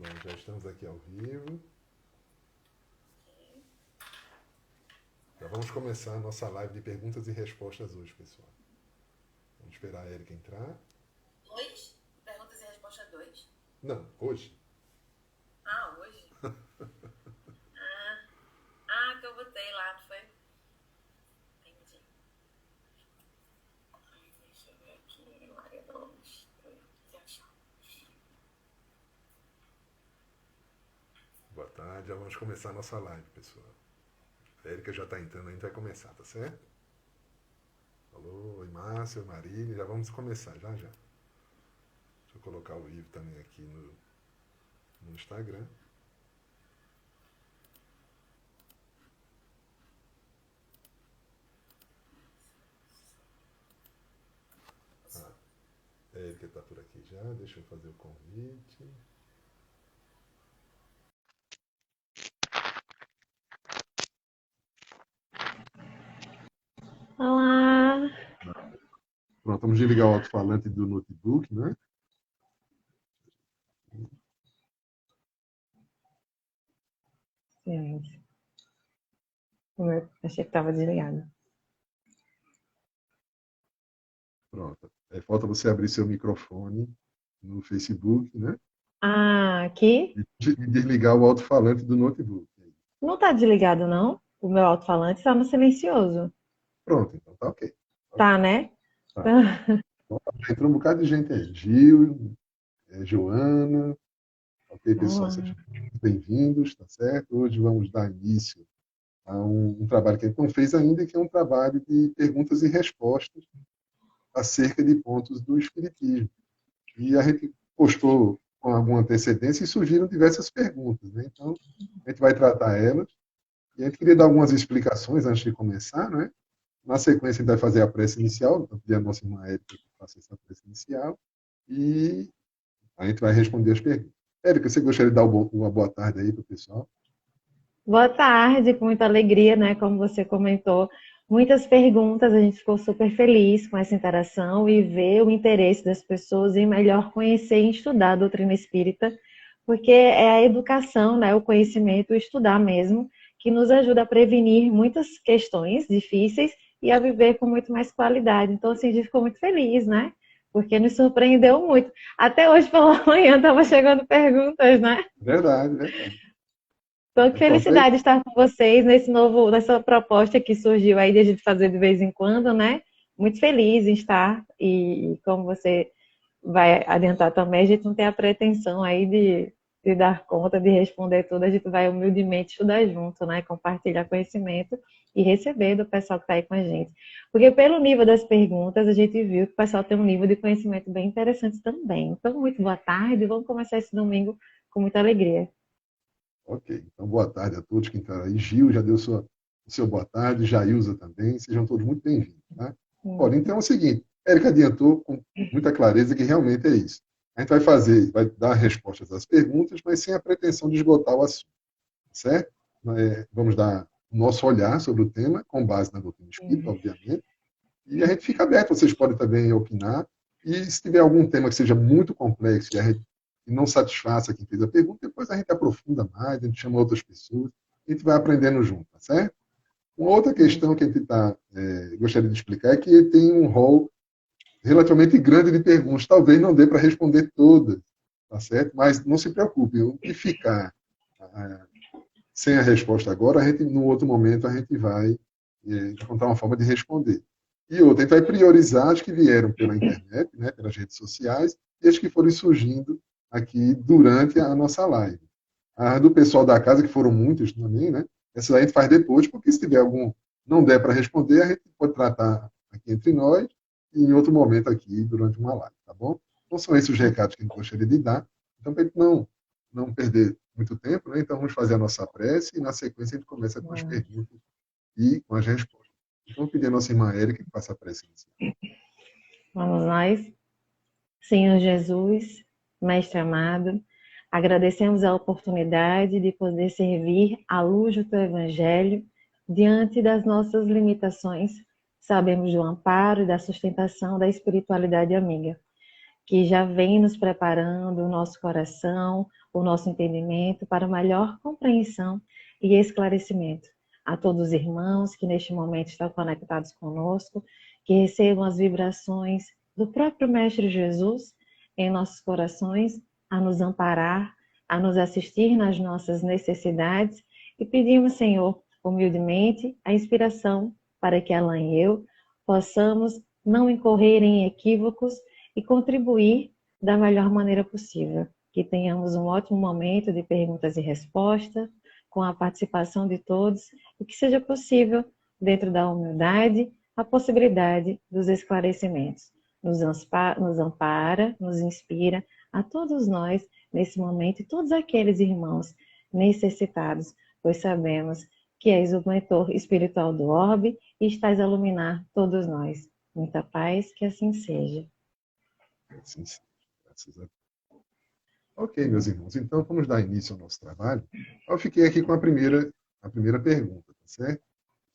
Já estamos aqui ao vivo. Já vamos começar a nossa live de perguntas e respostas hoje, pessoal. Vamos esperar a Érica entrar. 2? Perguntas e respostas 2? Não, hoje. Ah, hoje? Que eu botei lá, não foi? Entendi. Deixa eu ver aqui, Maria Gomes. Boa tarde, já vamos começar a nossa live, pessoal. A Érica já está entrando, a gente vai começar, tá certo? Alô, oi Márcio, oi Marília, já vamos começar, já. Deixa eu colocar o vivo também aqui no Instagram. A Érica está por aqui já, deixa eu fazer o convite. Olá! Pronto, vamos desligar o alto-falante do notebook, né? Gente, achei que estava desligado. Pronto. Falta você abrir seu microfone no Facebook, né? Aqui? E desligar o alto-falante do notebook. Não está desligado, não? O meu alto-falante está no silencioso. Pronto, então tá ok. Tá, né? Tá. Então, entrou um bocado de gente aí. Gil, Joana. Ok, pessoal, Olá. sejam bem-vindos, tá certo? Hoje vamos dar início a um trabalho que a gente não fez ainda, que é um trabalho de perguntas e respostas acerca de pontos do Espiritismo. E a gente postou com alguma antecedência e surgiram diversas perguntas, né? Então, a gente vai tratar elas. E a gente queria dar algumas explicações antes de começar, né? Na sequência, a gente vai fazer a prece inicial, então pedir a nossa irmã Érica que faça essa prece inicial, e a gente vai responder as perguntas. Érica, você gostaria de dar uma boa tarde aí para o pessoal? Boa tarde, com muita alegria, né? Como você comentou, muitas perguntas, a gente ficou super feliz com essa interação e ver o interesse das pessoas em melhor conhecer e estudar a doutrina espírita, porque é a educação, né? O conhecimento, o estudar mesmo, que nos ajuda a prevenir muitas questões difíceis e a viver com muito mais qualidade. Então, assim, a gente ficou muito feliz, né? Porque nos surpreendeu muito. Até hoje pela manhã estava chegando perguntas, né? Verdade, verdade. Então, que Pronto, aí. felicidade estar com vocês nessa proposta que surgiu aí de a gente fazer de vez em quando, né? Muito feliz em estar e como você vai adiantar também, a gente não tem a pretensão aí de dar conta, de responder tudo, a gente vai humildemente estudar junto, né? Compartilhar conhecimento e receber do pessoal que está aí com a gente. Porque pelo nível das perguntas, a gente viu que o pessoal tem um nível de conhecimento bem interessante também. Então, muito boa tarde, vamos começar esse domingo com muita alegria. Ok, então boa tarde a todos que entraram aí. Gil já deu o seu boa tarde, Jailza também, sejam todos muito bem-vindos. Tá? Olha, então é o seguinte, Érica adiantou com muita clareza que realmente é isso. A gente vai dar respostas às perguntas, mas sem a pretensão de esgotar o assunto, certo? Vamos dar o nosso olhar sobre o tema, com base na doutrina espírita, obviamente, e a gente fica aberto, vocês podem também opinar, e se tiver algum tema que seja muito complexo e não satisfaça quem fez a pergunta, depois a gente aprofunda mais, a gente chama outras pessoas, a gente vai aprendendo junto, tá certo? Uma outra questão que a gente gostaria de explicar é que tem um rol relativamente grande de perguntas, talvez não dê para responder todas, tá certo? Mas não se preocupe, o que ficar sem a resposta agora, no outro momento, a gente vai encontrar uma forma de responder. E outra, a gente vai priorizar as que vieram pela internet, né, pelas redes sociais, e as que forem surgindo aqui durante a nossa live. A do pessoal da casa, que foram muitos também, né? Essa a gente faz depois, porque se tiver algum não der para responder, a gente pode tratar aqui entre nós e em outro momento aqui durante uma live, tá bom? Então são esses os recados que a gente gostaria de dar. Então, para a gente não perder muito tempo, né? Então vamos fazer a nossa prece e na sequência a gente começa com as perguntas e com as respostas. Então, eu pedi a nossa irmã Érica que faça a prece inicial. Vamos nós. Senhor Jesus, Mestre amado, agradecemos a oportunidade de poder servir à luz do Teu Evangelho diante das nossas limitações. Sabemos do amparo e da sustentação da espiritualidade amiga. que já vem nos preparando o nosso coração, o nosso entendimento para maior compreensão e esclarecimento. A todos os irmãos que neste momento estão conectados conosco, que recebam as vibrações do próprio Mestre Jesus em nossos corações, a nos amparar, a nos assistir nas nossas necessidades, e pedimos, Senhor, humildemente, a inspiração para que Alain e eu possamos não incorrer em equívocos e contribuir da melhor maneira possível. Que tenhamos um ótimo momento de perguntas e respostas, com a participação de todos, e que seja possível, dentro da humildade, a possibilidade dos esclarecimentos. Nos ampara, nos inspira a todos nós nesse momento e todos aqueles irmãos necessitados, pois sabemos que és o mentor espiritual do orbe e estás a iluminar todos nós. Muita paz, que assim seja. Assim seja. Graças a Deus. Ok, meus irmãos, então vamos dar início ao nosso trabalho. Eu fiquei aqui com a primeira pergunta, tá certo?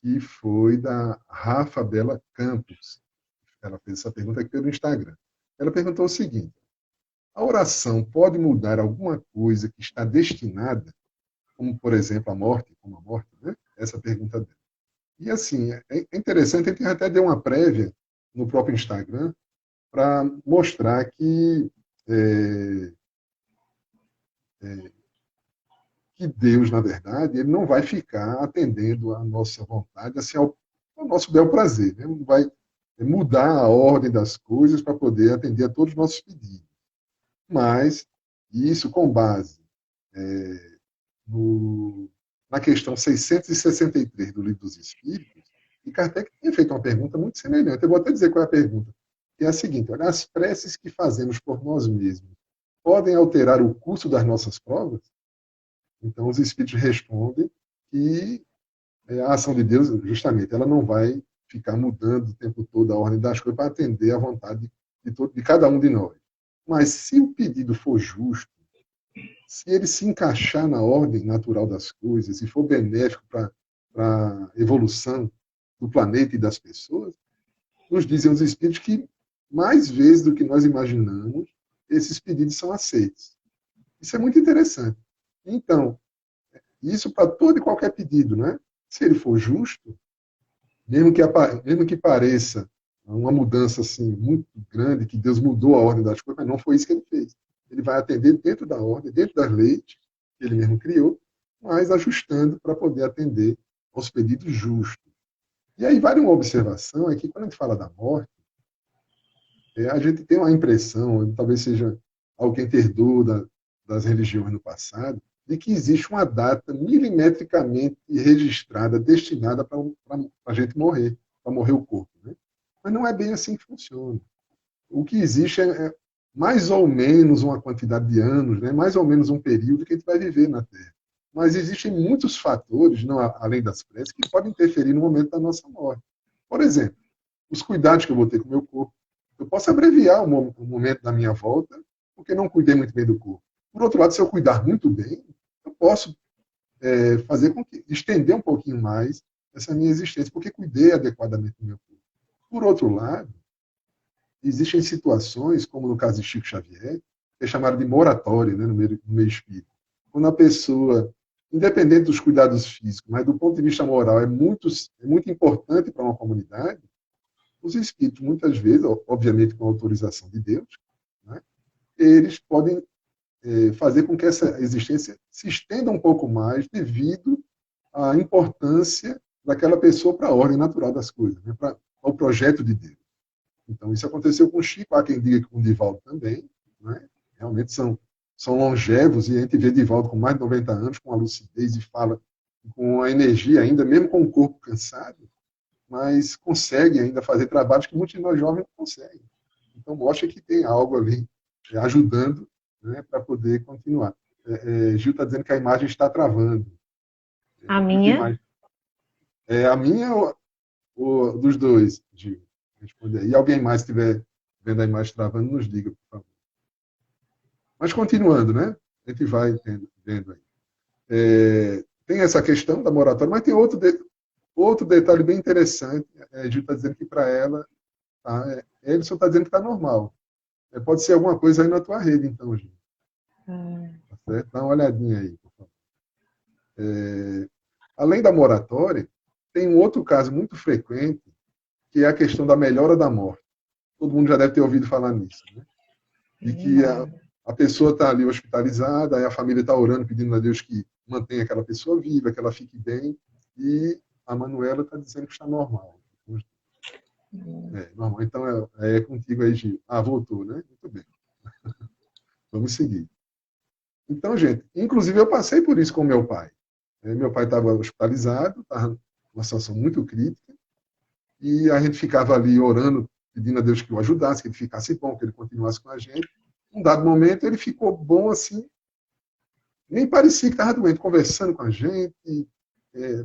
Que foi da Rafa Bela Campos. Ela fez essa pergunta aqui pelo Instagram. Ela perguntou o seguinte: a oração pode mudar alguma coisa que está destinada, como, por exemplo, a morte, né? Essa pergunta dela. E, assim, é interessante, a gente até deu uma prévia no próprio Instagram para mostrar que que Deus, na verdade, ele não vai ficar atendendo à nossa vontade, assim, ao nosso bel prazer, né? Não vai mudar a ordem das coisas para poder atender a todos os nossos pedidos. Mas, isso com base na questão 663 do Livro dos Espíritos, e Kardec tinha feito uma pergunta muito semelhante. Eu vou até dizer qual é a pergunta, que é a seguinte: olha, as preces que fazemos por nós mesmos podem alterar o curso das nossas provas? Então, os Espíritos respondem que a ação de Deus, justamente, ela não vai ficar mudando o tempo todo a ordem das coisas para atender à vontade de cada um de nós. Mas, se o pedido for justo, se ele se encaixar na ordem natural das coisas e for benéfico para a evolução do planeta e das pessoas, nos dizem os Espíritos que, mais vezes do que nós imaginamos, esses pedidos são aceitos. Isso é muito interessante. Então, isso para todo e qualquer pedido, né? Se ele for justo, mesmo que pareça uma mudança assim muito grande, que Deus mudou a ordem das coisas, mas não foi isso que ele fez. Ele vai atender dentro da ordem, dentro das leis que ele mesmo criou, mas ajustando para poder atender aos pedidos justos. E aí vale uma observação, é que quando a gente fala da morte, a gente tem uma impressão, talvez seja alguém que herdou das religiões no passado, de que existe uma data milimetricamente registrada, destinada para a gente morrer, para morrer o corpo. Né? Mas não é bem assim que funciona. O que existe é mais ou menos uma quantidade de anos, né? Mais ou menos um período que a gente vai viver na Terra. Mas existem muitos fatores, não, além das preces, que podem interferir no momento da nossa morte. Por exemplo, os cuidados que eu vou ter com o meu corpo. Eu posso abreviar o momento da minha volta, porque não cuidei muito bem do corpo. Por outro lado, se eu cuidar muito bem, eu posso fazer com que estender um pouquinho mais essa minha existência, porque cuidei adequadamente do meu corpo. Por outro lado, existem situações, como no caso de Chico Xavier, que é chamado de moratória, né, no meio espírita. Quando a pessoa, independente dos cuidados físicos, mas do ponto de vista moral, é muito importante para uma comunidade, os espíritos, muitas vezes, obviamente com a autorização de Deus, né, eles podem fazer com que essa existência se estenda um pouco mais devido à importância daquela pessoa para a ordem natural das coisas, né, para o projeto de Deus. Então, isso aconteceu com o Chico, há quem diga que com o Divaldo também, né? Realmente são longevos, e a gente vê Divaldo com mais de 90 anos, com a lucidez e fala com a energia ainda, mesmo com o corpo cansado, mas consegue ainda fazer trabalhos que muitos de nós jovens não conseguem. Então, mostra que tem algo ali ajudando, né, para poder continuar. Gil está dizendo que a imagem está travando. A minha? A minha ou dos dois, Gil? Responder. E alguém mais estiver vendo a imagem travando, nos diga, por favor. Mas continuando, né? A gente vai vendo aí. Tem essa questão da moratória, mas tem outro detalhe bem interessante. A Gil está dizendo que para ela, Edson está dizendo que está normal. Pode ser alguma coisa aí na tua rede, então, gente. Tá certo? Dá uma olhadinha aí, por favor. Além da moratória, tem um outro caso muito frequente, que é a questão da melhora da morte. Todo mundo já deve ter ouvido falar nisso, né? De que a pessoa está ali hospitalizada, aí a família está orando, pedindo a Deus que mantenha aquela pessoa viva, que ela fique bem, e a Manuela está dizendo que está normal. Normal. Então é contigo aí, Gil. Voltou, né? Muito bem. Vamos seguir. Então, gente, inclusive eu passei por isso com meu pai. Meu pai estava hospitalizado, estava numa situação muito crítica, e a gente ficava ali orando, pedindo a Deus que o ajudasse, que ele ficasse bom, que ele continuasse com a gente. Num dado momento, ele ficou bom assim, nem parecia que estava doente, conversando com a gente,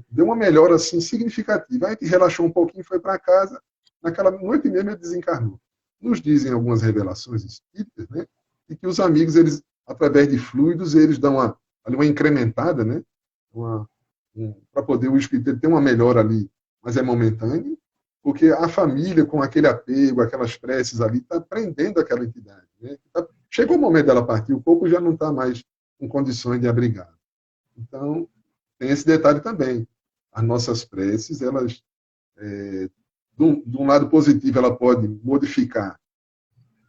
deu uma melhora assim, significativa. A gente relaxou um pouquinho, foi para casa, naquela noite mesmo ele desencarnou. Nos dizem algumas revelações espíritas, né, de que os amigos, eles, através de fluidos, eles dão uma incrementada, né, para poder o espírito ter uma melhora ali, mas é momentâneo, porque a família, com aquele apego, aquelas preces ali, está prendendo aquela entidade. Né? Chegou o momento dela partir, o corpo já não está mais com condições de abrigar. Então, tem esse detalhe também. As nossas preces, elas, de um lado positivo, ela pode modificar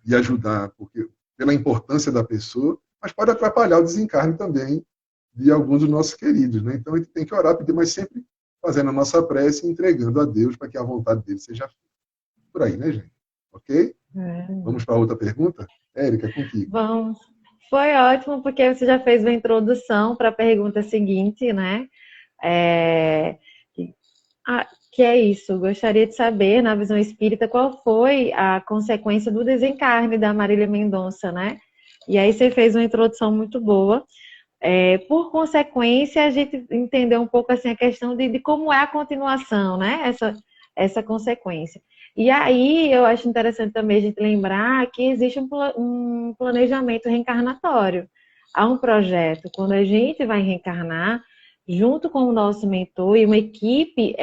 e ajudar, porque pela importância da pessoa, mas pode atrapalhar o desencarne também de alguns dos nossos queridos. Né? Então, a gente tem que orar, pedir, mas sempre fazendo a nossa prece e entregando a Deus para que a vontade dele seja feita. Por aí, né, gente? Ok? Vamos para outra pergunta? Érica, é contigo. Vamos. Foi ótimo, porque você já fez uma introdução para a pergunta seguinte, né? Que é isso. Gostaria de saber, na visão espírita, qual foi a consequência do desencarne da Marília Mendonça, né? E aí você fez uma introdução muito boa. Por consequência, a gente entendeu um pouco assim a questão de como é a continuação, né? Essa consequência. E aí eu acho interessante também a gente lembrar que existe um planejamento reencarnatório. Há um projeto, quando a gente vai reencarnar, junto com o nosso mentor e uma equipe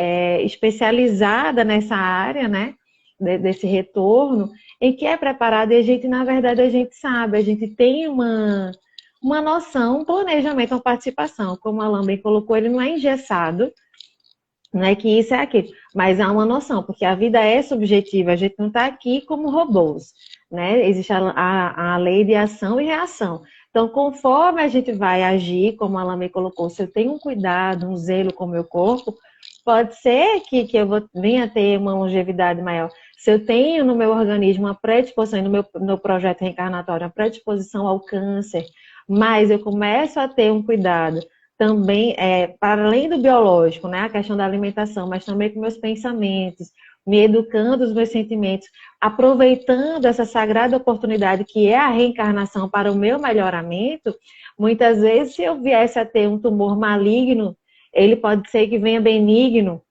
especializada nessa área, né? Desse retorno, em que é preparado e a gente, na verdade, a gente sabe, a gente tem uma noção, um planejamento, uma participação. Como a Alan bem colocou, ele não é engessado, não é que isso é aquilo, mas há uma noção, porque a vida é subjetiva, a gente não está aqui como robôs, né? Existe a lei de ação e reação. Então, conforme a gente vai agir, como a Alan bem colocou, se eu tenho um cuidado, um zelo com o meu corpo, pode ser que eu venha a ter uma longevidade maior. Se eu tenho no meu organismo uma predisposição, no meu projeto reencarnatório, uma predisposição ao câncer, mas eu começo a ter um cuidado também, para além do biológico, né, a questão da alimentação, mas também com meus pensamentos, me educando os meus sentimentos, aproveitando essa sagrada oportunidade que é a reencarnação para o meu melhoramento, muitas vezes, se eu viesse a ter um tumor maligno, ele pode ser que venha benigno.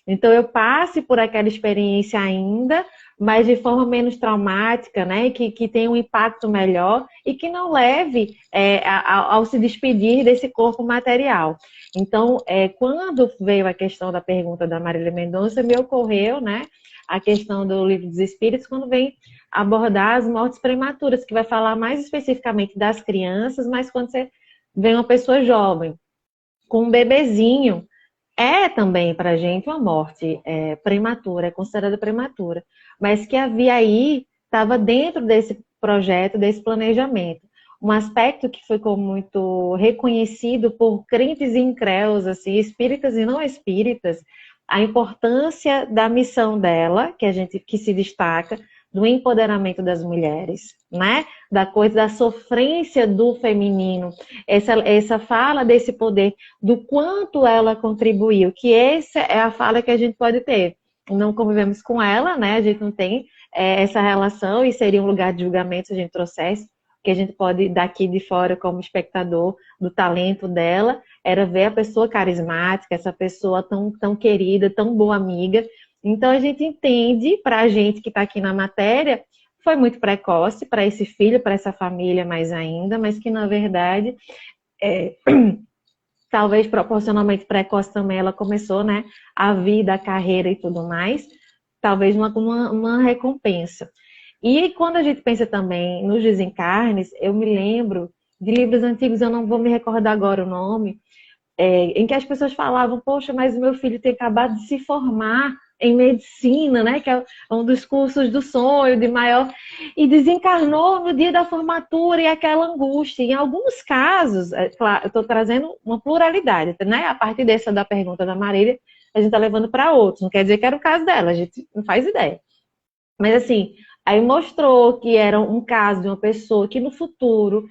Então, eu passe por aquela experiência ainda, mas de forma menos traumática, né? Que tenha um impacto melhor e que não leve ao se despedir desse corpo material. Então, quando veio a questão da pergunta da Marília Mendonça, me ocorreu, né, a questão do Livro dos Espíritos, quando vem abordar as mortes prematuras, que vai falar mais especificamente das crianças, mas quando você vê uma pessoa jovem, com um bebezinho, também para a gente uma morte prematura, é considerada prematura, mas que havia aí, estava dentro desse projeto, desse planejamento. Um aspecto que ficou muito reconhecido por crentes e incréus, assim, espíritas e não espíritas, a importância da missão dela, que se destaca, do empoderamento das mulheres, né? Da coisa da sofrência do feminino, essa fala desse poder, do quanto ela contribuiu, que essa é a fala que a gente pode ter. Não convivemos com ela, né? A gente não tem essa relação e seria um lugar de julgamento se a gente trouxesse, que a gente pode, daqui de fora, como espectador do talento dela, era ver a pessoa carismática, essa pessoa tão, tão querida, tão boa amiga. Então, a gente entende, para a gente que está aqui na matéria, foi muito precoce para esse filho, para essa família mais ainda, mas que, na verdade, talvez proporcionalmente precoce também, ela começou, né, a vida, a carreira e tudo mais, talvez uma recompensa. E quando a gente pensa também nos desencarnes, eu me lembro de livros antigos, eu não vou me recordar agora o nome, em que as pessoas falavam, poxa, mas o meu filho tem acabado de se formar em medicina, né, que é um dos cursos do sonho, de maior, e desencarnou no dia da formatura e aquela angústia. Em alguns casos, claro, eu estou trazendo uma pluralidade, né, a partir dessa da pergunta da Marília, a gente está levando para outros, não quer dizer que era o caso dela, a gente não faz ideia. Mas assim, aí mostrou que era um caso de uma pessoa que no futuro,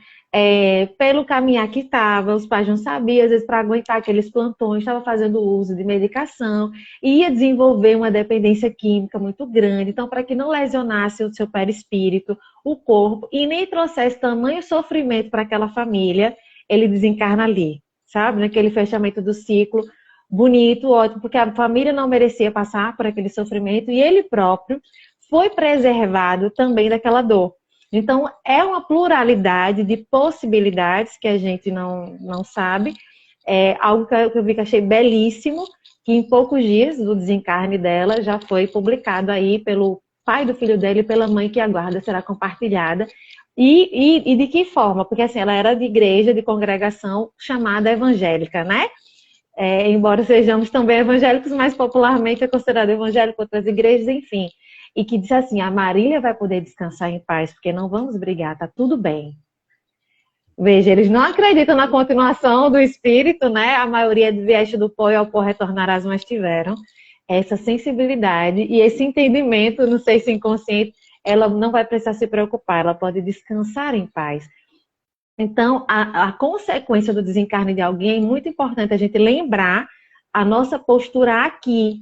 pelo caminhar que estava, os pais não sabiam, às vezes para aguentar aqueles plantões, estava fazendo uso de medicação, ia desenvolver uma dependência química muito grande. Então, para que não lesionasse o seu perispírito, o corpo, e nem trouxesse tamanho sofrimento para aquela família, ele desencarna ali, sabe? Naquele fechamento do ciclo. Bonito, ótimo, porque a família não merecia passar por aquele sofrimento e ele próprio foi preservado também daquela dor. Então, é uma pluralidade de possibilidades que a gente não sabe. É algo que eu vi que achei belíssimo, que em poucos dias do desencarne dela já foi publicado aí pelo pai do filho dela e pela mãe que aguarda será compartilhada. E de que forma? Porque assim, ela era de igreja, de congregação chamada evangélica, né? Embora sejamos também evangélicos, mas popularmente é considerado evangélico, outras igrejas, enfim. E que diz assim, a Marília vai poder descansar em paz, porque não vamos brigar, tá tudo bem. Veja, eles não acreditam na continuação do espírito, né? A maioria vieste do pó e ao pó retornarás, mas tiveram essa sensibilidade e esse entendimento, não sei se inconsciente, ela não vai precisar se preocupar, ela pode descansar em paz. Então, a consequência do desencarne de alguém é muito importante a gente lembrar a nossa postura aqui.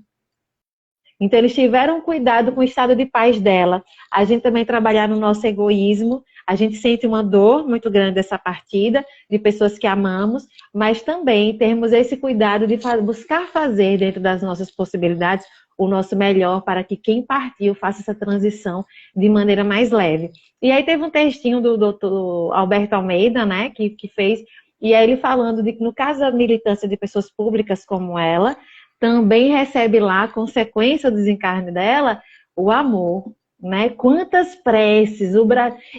Então, eles tiveram cuidado com o estado de paz dela. A gente também trabalhar no nosso egoísmo. A gente sente uma dor muito grande dessa partida, de pessoas que amamos, mas também termos esse cuidado de buscar fazer, dentro das nossas possibilidades, o nosso melhor para que quem partiu faça essa transição de maneira mais leve. E aí teve um textinho do Dr. Alberto Almeida, né, que fez, e aí ele falando de que no caso da militância de pessoas públicas como ela, também recebe lá, a consequência do desencarne dela, o amor, né? Quantas preces,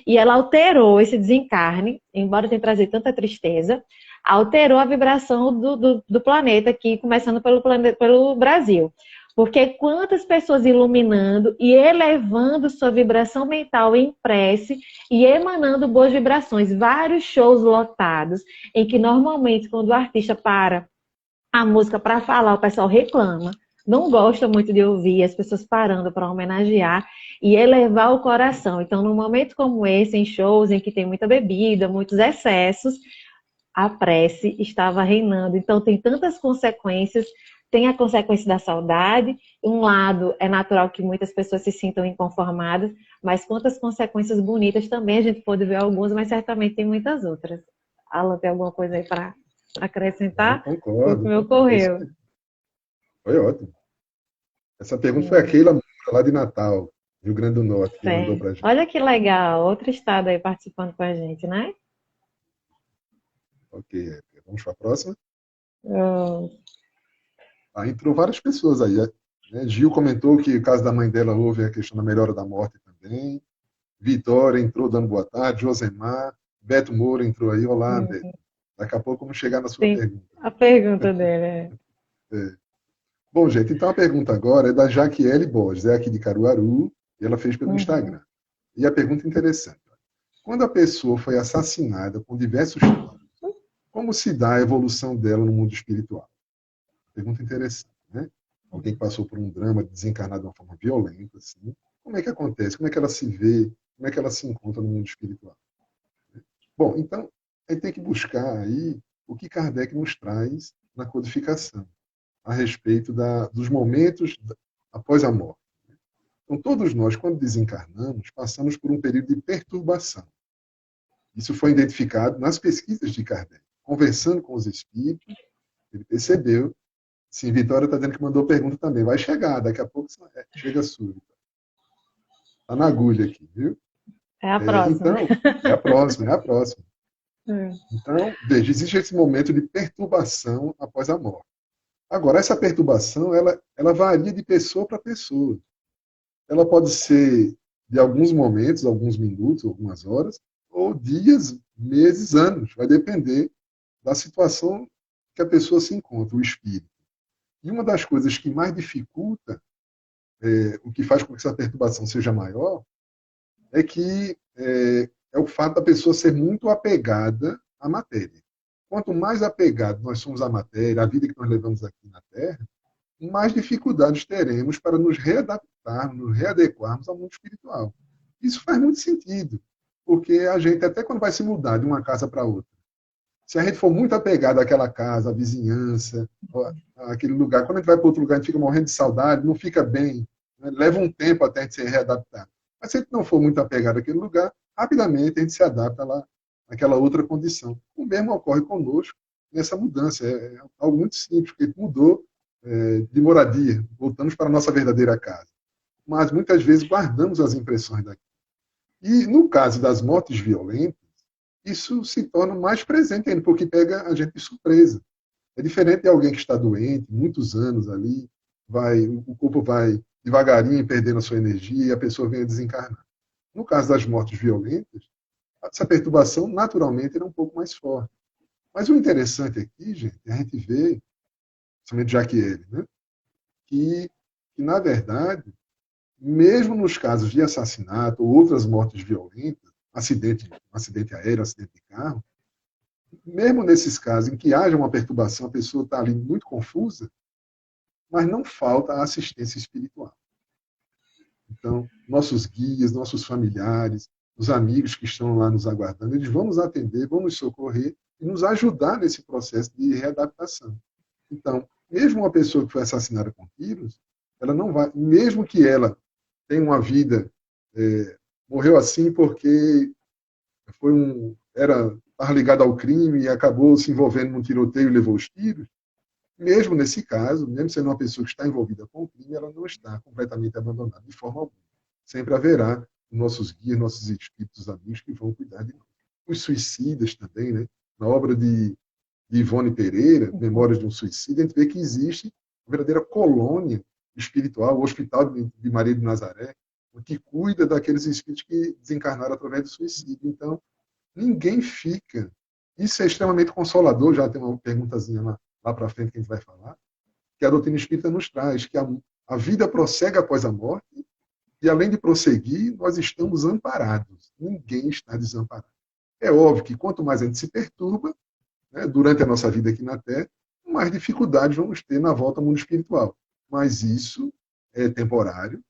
e ela alterou esse desencarne, embora tenha trazido tanta tristeza, alterou a vibração do planeta aqui, começando pelo Brasil. Porque quantas pessoas iluminando e elevando sua vibração mental em prece e emanando boas vibrações. Vários shows lotados, em que normalmente quando o artista para a música para falar, o pessoal reclama, não gosta muito de ouvir, as pessoas parando para homenagear e elevar o coração. Então, num momento como esse, em shows em que tem muita bebida, muitos excessos, a prece estava reinando. Então, tem tantas consequências. Tem a consequência da saudade. Um lado, é natural que muitas pessoas se sintam inconformadas, mas quantas consequências bonitas também a gente pode ver algumas, mas certamente tem muitas outras. Alan, tem alguma coisa aí para acrescentar? Eu concordo. O que me ocorreu. Foi ótimo. Essa pergunta foi a Keila lá de Natal, Rio Grande do Norte, que mandou para a gente. Olha que legal, outro estado aí participando com a gente, né? Ok, vamos para a próxima? Oh. Entrou várias pessoas aí. Né? Gil comentou que o caso da mãe dela houve a questão da melhora da morte também. Vitória entrou dando boa tarde. Josemar. Beto Moura entrou aí. Olá, Beto. Daqui a pouco vamos chegar na sua pergunta. A pergunta dele Bom, gente, então a pergunta agora é da Jaquiele Borges, é aqui de Caruaru, e ela fez pelo Instagram. E a pergunta é interessante. Quando a pessoa foi assassinada com diversos traumas, como se dá a evolução dela no mundo espiritual? Pergunta interessante, né? Alguém que passou por um drama desencarnado de uma forma violenta, assim, como é que acontece? Como é que ela se vê? Como é que ela se encontra no mundo espiritual? Bom, então, a gente tem que buscar aí o que Kardec nos traz na codificação a respeito dos momentos após a morte. Então, todos nós, quando desencarnamos, passamos por um período de perturbação. Isso foi identificado nas pesquisas de Kardec. Conversando com os espíritos, ele percebeu. Sim, Vitória está dizendo que mandou pergunta também. Vai chegar, daqui a pouco chega a sua. Está na agulha aqui, viu? É a próxima. Então, é a próxima. Então, veja, existe esse momento de perturbação após a morte. Agora, essa perturbação, ela varia de pessoa para pessoa. Ela pode ser de alguns momentos, alguns minutos, algumas horas, ou dias, meses, anos. Vai depender da situação que a pessoa se encontra, o espírito. E uma das coisas que mais dificulta, o que faz com que essa perturbação seja maior, é que é o fato da pessoa ser muito apegada à matéria. Quanto mais apegado nós somos à matéria, à vida que nós levamos aqui na Terra, mais dificuldades teremos para nos readaptarmos, nos readequarmos ao mundo espiritual. Isso faz muito sentido, porque a gente, até quando vai se mudar de uma casa para outra, se a gente for muito apegado àquela casa, à vizinhança, àquele lugar, quando a gente vai para outro lugar, a gente fica morrendo de saudade, não fica bem, né? Leva um tempo até a gente se readaptar. Mas se a gente não for muito apegado àquele lugar, rapidamente a gente se adapta lá àquela outra condição. O mesmo ocorre conosco nessa mudança. É algo muito simples, porque mudou de moradia, voltamos para a nossa verdadeira casa. Mas muitas vezes guardamos as impressões daqui. E no caso das mortes violentas, isso se torna mais presente ainda, porque pega a gente de surpresa. É diferente de alguém que está doente, muitos anos ali, o corpo vai devagarinho perdendo a sua energia e a pessoa vem a desencarnar. No caso das mortes violentas, essa perturbação naturalmente era um pouco mais forte. Mas o interessante aqui, gente, a gente vê, somente Jaquiele, né, que, na verdade, mesmo nos casos de assassinato ou outras mortes violentas, acidente aéreo, acidente de carro, mesmo nesses casos em que haja uma perturbação, a pessoa está ali muito confusa, mas não falta a assistência espiritual. Então, nossos guias, nossos familiares, os amigos que estão lá nos aguardando, eles vão nos atender, vão nos socorrer e nos ajudar nesse processo de readaptação. Então, mesmo uma pessoa que foi assassinada com tiros, ela não vai, mesmo que ela tenha uma vida, morreu assim porque estava ligado ao crime e acabou se envolvendo num tiroteio e levou os tiros, mesmo nesse caso, mesmo sendo uma pessoa que está envolvida com o crime, ela não está completamente abandonada de forma alguma. Sempre haverá nossos guias, nossos espíritos amigos que vão cuidar de nós. Os suicidas também, né? Na obra de Ivone Pereira, Memórias de um Suicida, a gente vê que existe uma verdadeira colônia espiritual, o Hospital de Maria de Nazaré, que cuida daqueles espíritos que desencarnaram através do suicídio. Então, ninguém fica. Isso é extremamente consolador, já tem uma perguntazinha lá para frente que a gente vai falar, que a doutrina espírita nos traz, que a vida prossegue após a morte, e além de prosseguir, nós estamos amparados. Ninguém está desamparado. É óbvio que quanto mais a gente se perturba, né, durante a nossa vida aqui na Terra, mais dificuldades vamos ter na volta ao mundo espiritual. Mas isso é temporário,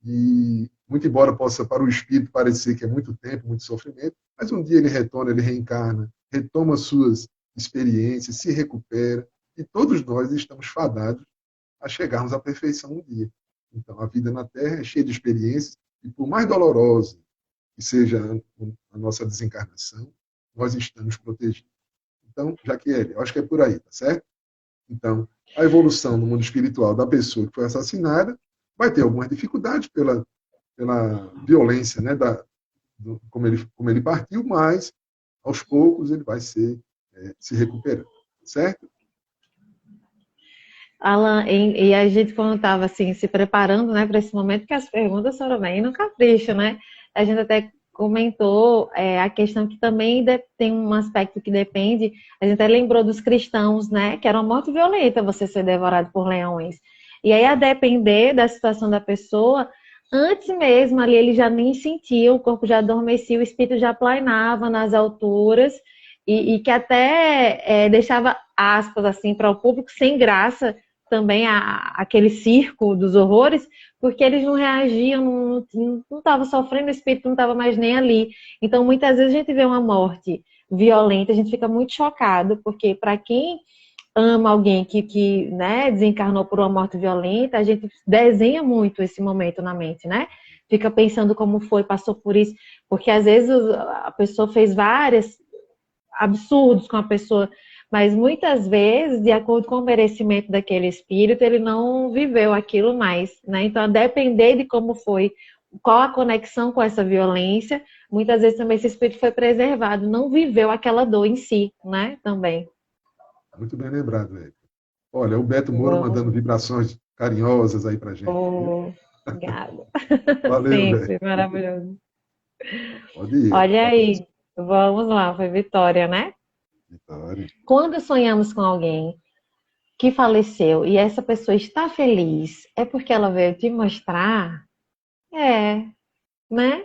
e muito embora possa para o espírito parecer que é muito tempo, muito sofrimento, mas um dia ele retorna, ele reencarna, retoma suas experiências, se recupera, e todos nós estamos fadados a chegarmos à perfeição um dia. Então, a vida na Terra é cheia de experiências, e por mais dolorosa que seja a nossa desencarnação, nós estamos protegidos. Então, Jaquiele, eu acho que é por aí, tá certo? Então, a evolução no mundo espiritual da pessoa que foi assassinada vai ter algumas dificuldades pela violência, né, como ele partiu, mas aos poucos ele vai se recuperando, certo? Alan, e a gente quando estava assim, se preparando, né, para esse momento, que as perguntas foram bem no capricho, né? A gente até comentou a questão que também tem um aspecto que depende, a gente até lembrou dos cristãos, né, que era uma morte violenta você ser devorado por leões. E aí, a depender da situação da pessoa, antes mesmo ali ele já nem sentia, o corpo já adormecia, o espírito já plainava nas alturas, e que até deixava, aspas, assim, para o público, sem graça também aquele circo dos horrores, porque eles não reagiam, não estavam sofrendo, o espírito não estava mais nem ali. Então, muitas vezes a gente vê uma morte violenta, a gente fica muito chocado, porque para quem ama alguém que né, desencarnou por uma morte violenta, a gente desenha muito esse momento na mente, né? Fica pensando como foi, passou por isso, porque às vezes a pessoa fez vários absurdos com a pessoa, mas muitas vezes, de acordo com o merecimento daquele espírito, ele não viveu aquilo mais, né? Então, a depender de como foi, qual a conexão com essa violência, muitas vezes também esse espírito foi preservado, não viveu aquela dor em si, né? Também. Muito bem lembrado, Érica. Olha, o Beto Moura mandando vibrações carinhosas aí pra gente. Obrigada. Valeu, velho. Sempre, maravilhoso. Pode ir. Olha Tá aí, vamos lá, foi Vitória, né? Vitória. Quando sonhamos com alguém que faleceu e essa pessoa está feliz, é porque ela veio te mostrar? É, né?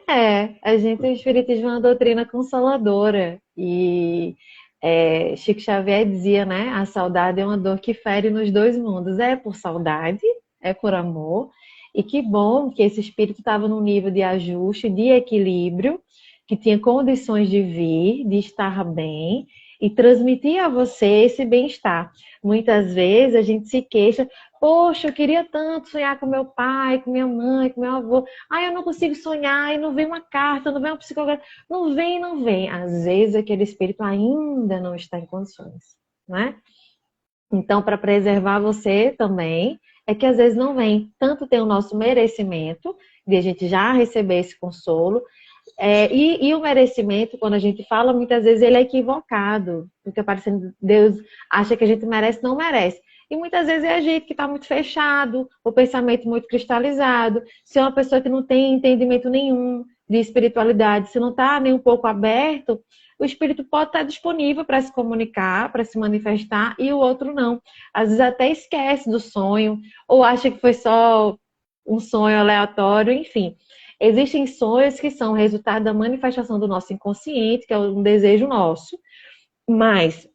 O Espiritismo é uma doutrina consoladora. E Chico Xavier dizia, né? A saudade é uma dor que fere nos dois mundos. É por saudade, é por amor. E que bom que esse espírito estava num nível de ajuste, de equilíbrio, que tinha condições de vir, de estar bem e transmitir a você esse bem-estar. Muitas vezes a gente se queixa, poxa, eu queria tanto sonhar com meu pai, com minha mãe, com meu avô. Eu não consigo sonhar, e não vem uma carta, não vem uma psicóloga, não vem, não vem. Às vezes aquele espírito ainda não está em condições, né? Então, para preservar você também, é que às vezes não vem. Tanto tem o nosso merecimento, de a gente já receber esse consolo, e o merecimento, quando a gente fala, muitas vezes ele é equivocado, porque parecendo Deus acha que a gente merece, não merece. E muitas vezes é a gente que está muito fechado, o pensamento muito cristalizado, se é uma pessoa que não tem entendimento nenhum de espiritualidade, se não está nem um pouco aberto, o espírito pode estar disponível para se comunicar, para se manifestar, e o outro não. Às vezes até esquece do sonho, ou acha que foi só um sonho aleatório, enfim. Existem sonhos que são resultado da manifestação do nosso inconsciente, que é um desejo nosso, mas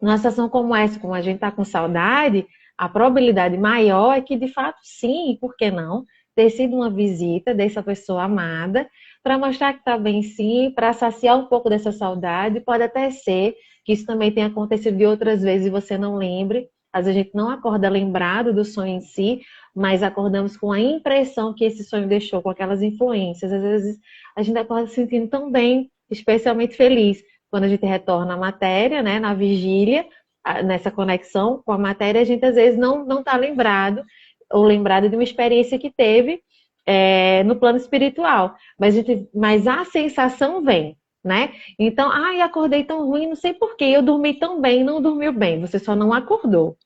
numa situação como essa, como a gente está com saudade, a probabilidade maior é que, de fato, sim, por que não, ter sido uma visita dessa pessoa amada, para mostrar que está bem sim, para saciar um pouco dessa saudade. Pode até ser que isso também tenha acontecido de outras vezes e você não lembre. Às vezes a gente não acorda lembrado do sonho em si, mas acordamos com a impressão que esse sonho deixou, com aquelas influências. Às vezes a gente acorda se sentindo tão bem, especialmente feliz, quando a gente retorna à matéria, né, na vigília, nessa conexão com a matéria, a gente às vezes não está lembrado, ou lembrado de uma experiência que teve no plano espiritual. Mas a sensação vem, né? Então, acordei tão ruim, não sei por quê, eu dormi tão bem, não dormiu bem, você só não acordou.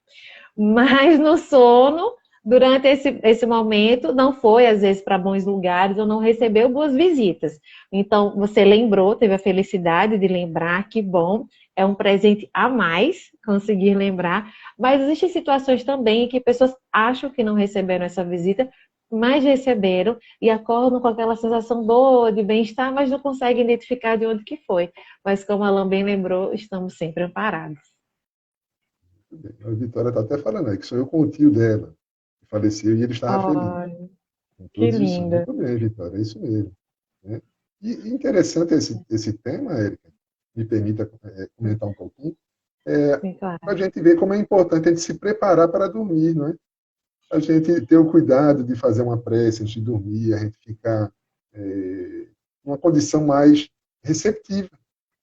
Mas no sono, durante esse momento, não foi, às vezes, para bons lugares ou não recebeu boas visitas. Então, você lembrou, teve a felicidade de lembrar, que bom, é um presente a mais conseguir lembrar. Mas existem situações também em que pessoas acham que não receberam essa visita, mas receberam e acordam com aquela sensação boa, de bem-estar, mas não conseguem identificar de onde que foi. Mas como a Alan bem lembrou, estamos sempre amparados. A Vitória está até falando aí, que sou eu com o tio dela, que faleceu e ele estava feliz. Ai, Com que todos os sonhos. linda. Muito bem, Vitória, é isso mesmo. Né? E interessante esse tema, Érica, me permita comentar um pouquinho, Sim, claro. para a gente ver como é importante a gente se preparar para dormir, não é? A gente ter o cuidado de fazer uma prece antes de dormir, a gente ficar numa condição mais receptiva,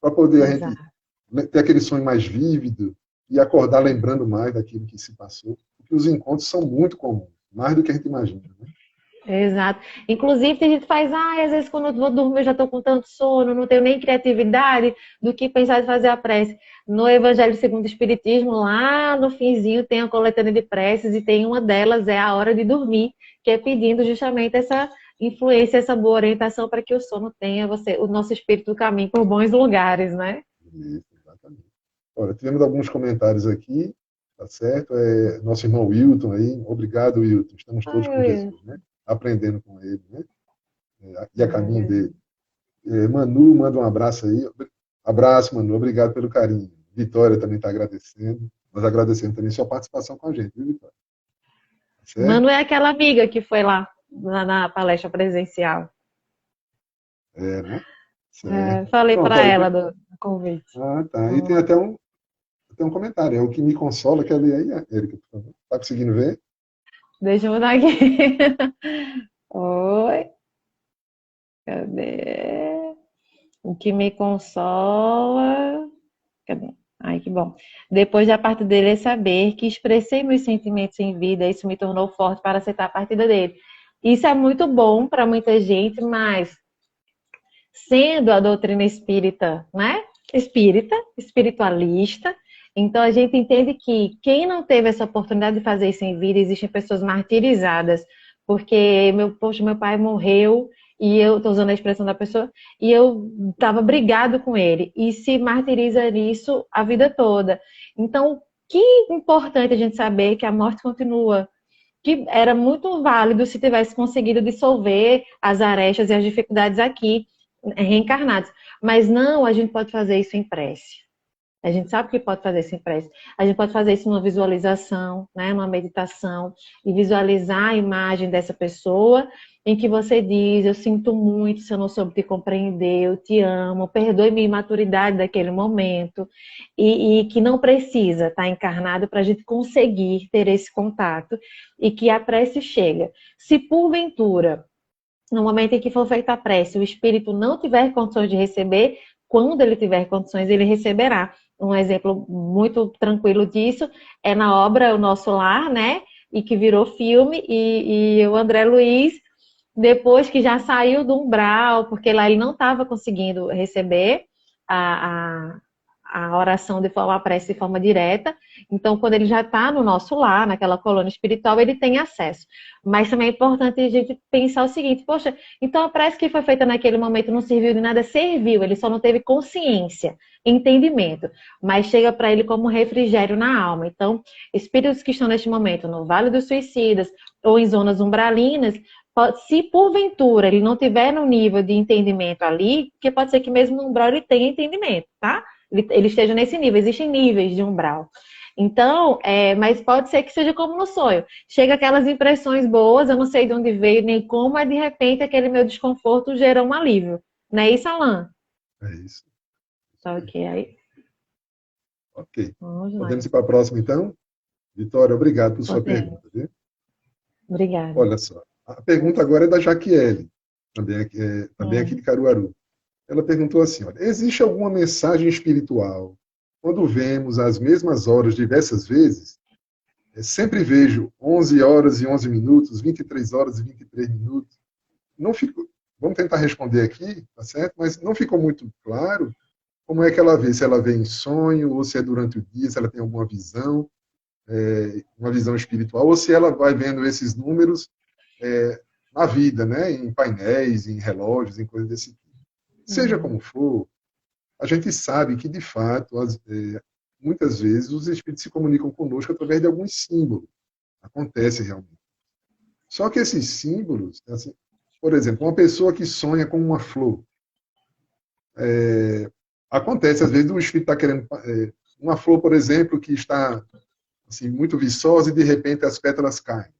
para poder a gente Exato. ter aquele sonho mais vívido e acordar lembrando mais daquilo que se passou, porque os encontros são muito comuns, mais do que a gente imagina. Né? Exato. Inclusive, tem gente que faz, às vezes quando eu vou dormir eu já estou com tanto sono, não tenho nem criatividade do que pensar em fazer a prece. No Evangelho segundo o Espiritismo, lá no finzinho tem a coletânea de preces e tem uma delas, é a hora de dormir, que é pedindo justamente essa influência, essa boa orientação para que o sono tenha o nosso espírito do caminho por bons lugares, né? Isso, exatamente. Olha, tivemos alguns comentários aqui, tá certo? Nosso irmão Wilton aí, obrigado, Wilton. Estamos todos com Ai, Jesus, né? Aprendendo com ele, né? E a caminho dele. Manu manda um abraço aí. Abraço, Manu. Obrigado pelo carinho. Vitória também está agradecendo. Nós agradecemos também sua participação com a gente, viu, Vitória? Tá certo? Manu é aquela amiga que foi lá na palestra presencial. Né? Certo. Falei Pronto, para olha, ela do convite. tá. E tem até um comentário. É o que me consola, quer ler aí, Érica, por favor. Tá conseguindo ver? Deixa eu mudar aqui. Oi, cadê? O que me consola. Cadê? Ai, que bom. Depois da parte dele é saber que expressei meus sentimentos em vida, isso me tornou forte para aceitar a partida dele. Isso é muito bom para muita gente, mas sendo a doutrina espírita, né? Espírita, espiritualista, então a gente entende que quem não teve essa oportunidade de fazer isso em vida, existem pessoas martirizadas porque poxa, meu pai morreu, e eu estou usando a expressão da pessoa, e eu estava brigado com ele, e se martiriza nisso a vida toda. Então, que importante a gente saber que a morte continua, que era muito válido se tivesse conseguido dissolver as arestas e as dificuldades aqui, reencarnados. Mas não, a gente pode fazer isso em prece. A gente sabe que pode fazer isso em prece. A gente pode fazer isso numa visualização, né, numa meditação, e visualizar a imagem dessa pessoa em que você diz: eu sinto muito se eu não soube te compreender, eu te amo, perdoe minha imaturidade daquele momento, e que não precisa estar encarnado para a gente conseguir ter esse contato, e que a prece chega. Se porventura, no momento em que for feita a prece, o espírito não tiver condições de receber, quando ele tiver condições, ele receberá. Um exemplo muito tranquilo disso é na obra O Nosso Lar, né? E que virou filme, e o André Luiz, depois que já saiu do umbral, porque lá ele não estava conseguindo receber a oração de forma, a prece de forma direta. Então, quando ele já está no nosso lar, naquela colônia espiritual, ele tem acesso. Mas também é importante a gente pensar o seguinte: poxa, então a prece que foi feita naquele momento não serviu de nada? Serviu, ele só não teve consciência, entendimento, mas chega para ele como refrigério na alma. Então, espíritos que estão neste momento no Vale dos Suicidas ou em zonas umbralinas, se porventura ele não tiver no nível de entendimento ali, porque pode ser que mesmo no umbral ele tenha entendimento, tá? Ele esteja nesse nível, existem níveis de umbral. Então, mas pode ser que seja como no sonho. Chega aquelas impressões boas, eu não sei de onde veio nem como, mas de repente aquele meu desconforto gera um alívio. Não é isso, Alan? É isso. Tá ok aí. Ok. Vamos lá. Podemos ir para a próxima, então? Vitória, obrigado por sua Podemos. pergunta. Viu? Obrigada. Olha só. A pergunta agora é da Jaquiele, também aqui de Caruaru. Ela perguntou assim: olha, existe alguma mensagem espiritual quando vemos as mesmas horas diversas vezes? Sempre vejo 11 horas e 11 minutos, 23 horas e 23 minutos. Não ficou, vamos tentar responder aqui, tá certo? Mas não ficou muito claro como é que ela vê, se ela vê em sonho, ou se é durante o dia, se ela tem alguma visão, uma visão espiritual, ou se ela vai vendo esses números na vida, né? Em painéis, em relógios, em coisas desse tipo. Seja como for, a gente sabe que, de fato, muitas vezes os espíritos se comunicam conosco através de alguns símbolos. Acontece realmente. Só que esses símbolos, assim, por exemplo, uma pessoa que sonha com uma flor, acontece, às vezes, o espírito está querendo... uma flor, por exemplo, que está assim, muito viçosa e, de repente, as pétalas caem.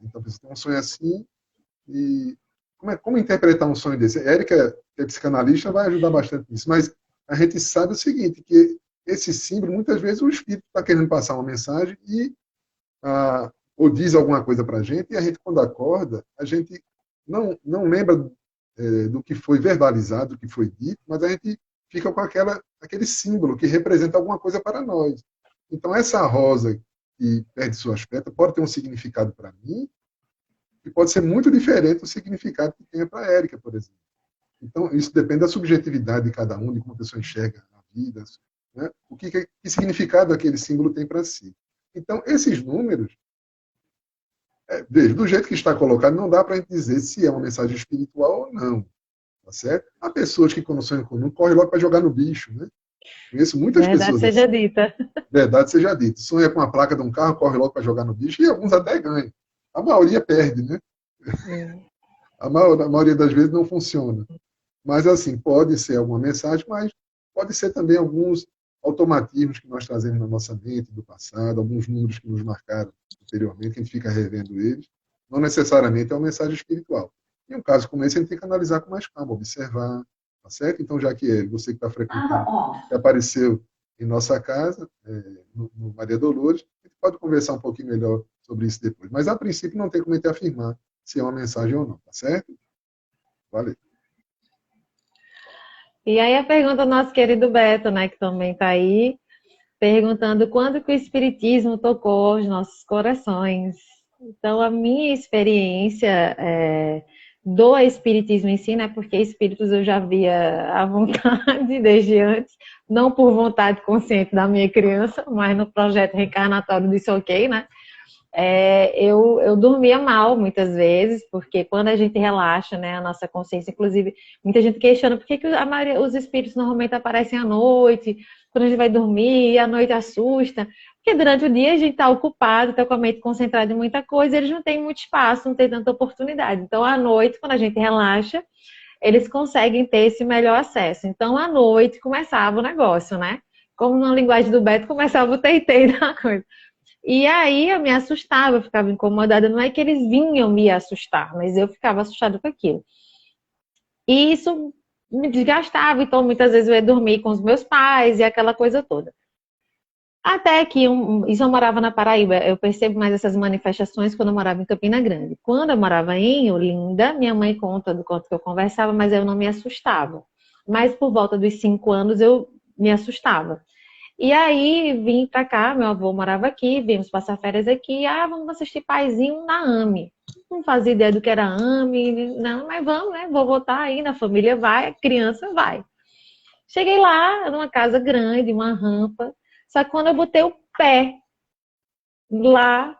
Então, a pessoa tem um sonho assim e... Como interpretar um sonho desse? A Érica, que é psicanalista, vai ajudar bastante nisso, mas a gente sabe o seguinte, que esse símbolo, muitas vezes, o espírito está querendo passar uma mensagem ou diz alguma coisa para a gente, e a gente, quando acorda, a gente não lembra do que foi verbalizado, do que foi dito, mas a gente fica com aquele símbolo que representa alguma coisa para nós. Então, essa rosa que perde sua aspecto pode ter um significado para mim, que pode ser muito diferente do significado que tenha para a Érica, por exemplo. Então, isso depende da subjetividade de cada um, de como a pessoa enxerga a vida, né? Que significado aquele símbolo tem para si. Então, esses números, veja, do jeito que está colocado, não dá para a gente dizer se é uma mensagem espiritual ou não. Tá certo? Há pessoas que, quando sonham com o número, correm logo para jogar no bicho, né? Conheço muitas pessoas. Verdade seja dita. Verdade seja dita. Sonha com a placa de um carro, corre logo para jogar no bicho, e alguns até ganham. A maioria perde, né? A maioria das vezes não funciona. Mas, assim, pode ser alguma mensagem, mas pode ser também alguns automatismos que nós trazemos na nossa mente do passado, alguns números que nos marcaram anteriormente, que a gente fica revendo eles. Não necessariamente é uma mensagem espiritual. Em um caso como esse, a gente tem que analisar com mais calma, observar, tá certo? Então, já que você que está frequentando, que apareceu em nossa casa, no Maria Dolores, a gente pode conversar um pouquinho melhor sobre isso depois. Mas, a princípio, não tem como a gente afirmar se é uma mensagem ou não, tá certo? Valeu. E aí a pergunta do nosso querido Beto, né, que também está aí, perguntando quando que o Espiritismo tocou os nossos corações. Então, a minha experiência do Espiritismo em si, né, porque espíritos eu já via à vontade desde antes, não por vontade consciente da minha criança, mas no projeto reencarnatório disse ok, né? eu dormia mal muitas vezes, porque quando a gente relaxa, né, a nossa consciência, inclusive, muita gente questiona por que os espíritos normalmente aparecem à noite, quando a gente vai dormir, e à noite assusta. Porque durante o dia a gente está ocupado, está com a mente concentrada em muita coisa, eles não têm muito espaço, não tem tanta oportunidade. Então, à noite, quando a gente relaxa, eles conseguem ter esse melhor acesso. Então, à noite, começava o negócio, né? Como na linguagem do Beto, começava o teitei da coisa. E aí eu me assustava, eu ficava incomodada. Não é que eles vinham me assustar, mas eu ficava assustada com aquilo. E isso me desgastava, então muitas vezes eu ia dormir com os meus pais e aquela coisa toda. Até que, isso eu morava na Paraíba, eu percebo mais essas manifestações quando eu morava em Campina Grande. Quando eu morava em Olinda, minha mãe conta do quanto que eu conversava, mas eu não me assustava. Mas por volta dos 5 anos eu me assustava. E aí vim pra cá, meu avô morava aqui, viemos passar férias aqui, vamos assistir Paizinho na AME. Não fazia ideia do que era AME, não, mas vamos, né? Vou voltar aí, na família vai, a criança vai. Cheguei lá, numa casa grande, uma rampa, só que quando eu botei o pé lá,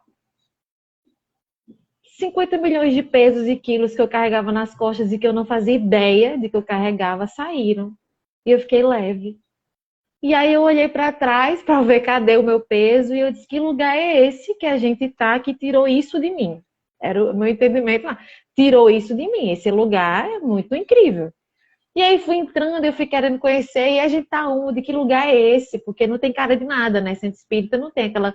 50 milhões de pesos e quilos que eu carregava nas costas e que eu não fazia ideia de que eu carregava, saíram. E eu fiquei leve. E aí eu olhei para trás para ver cadê o meu peso e eu disse, que lugar é esse que a gente tá que tirou isso de mim? Era o meu entendimento, tirou isso de mim. Esse lugar é muito incrível. E aí fui entrando, eu fui querendo conhecer, e a gente tá onde? Que lugar é esse? Porque não tem cara de nada, né? Centro espírita não tem aquela.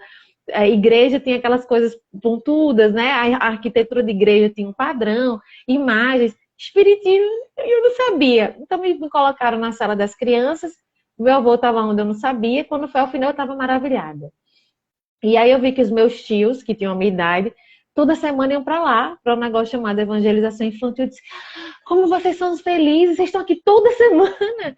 A igreja tem aquelas coisas pontudas, né? A arquitetura de igreja tinha um padrão, imagens. Espiritismo, eu não sabia. Então me colocaram na sala das crianças, meu avô estava onde eu não sabia, quando foi ao final eu estava maravilhada. E aí eu vi que os meus tios, que tinham a minha idade, toda semana iam para lá, para um negócio chamado evangelização infantil. Eu disse, como vocês são felizes, vocês estão aqui toda semana.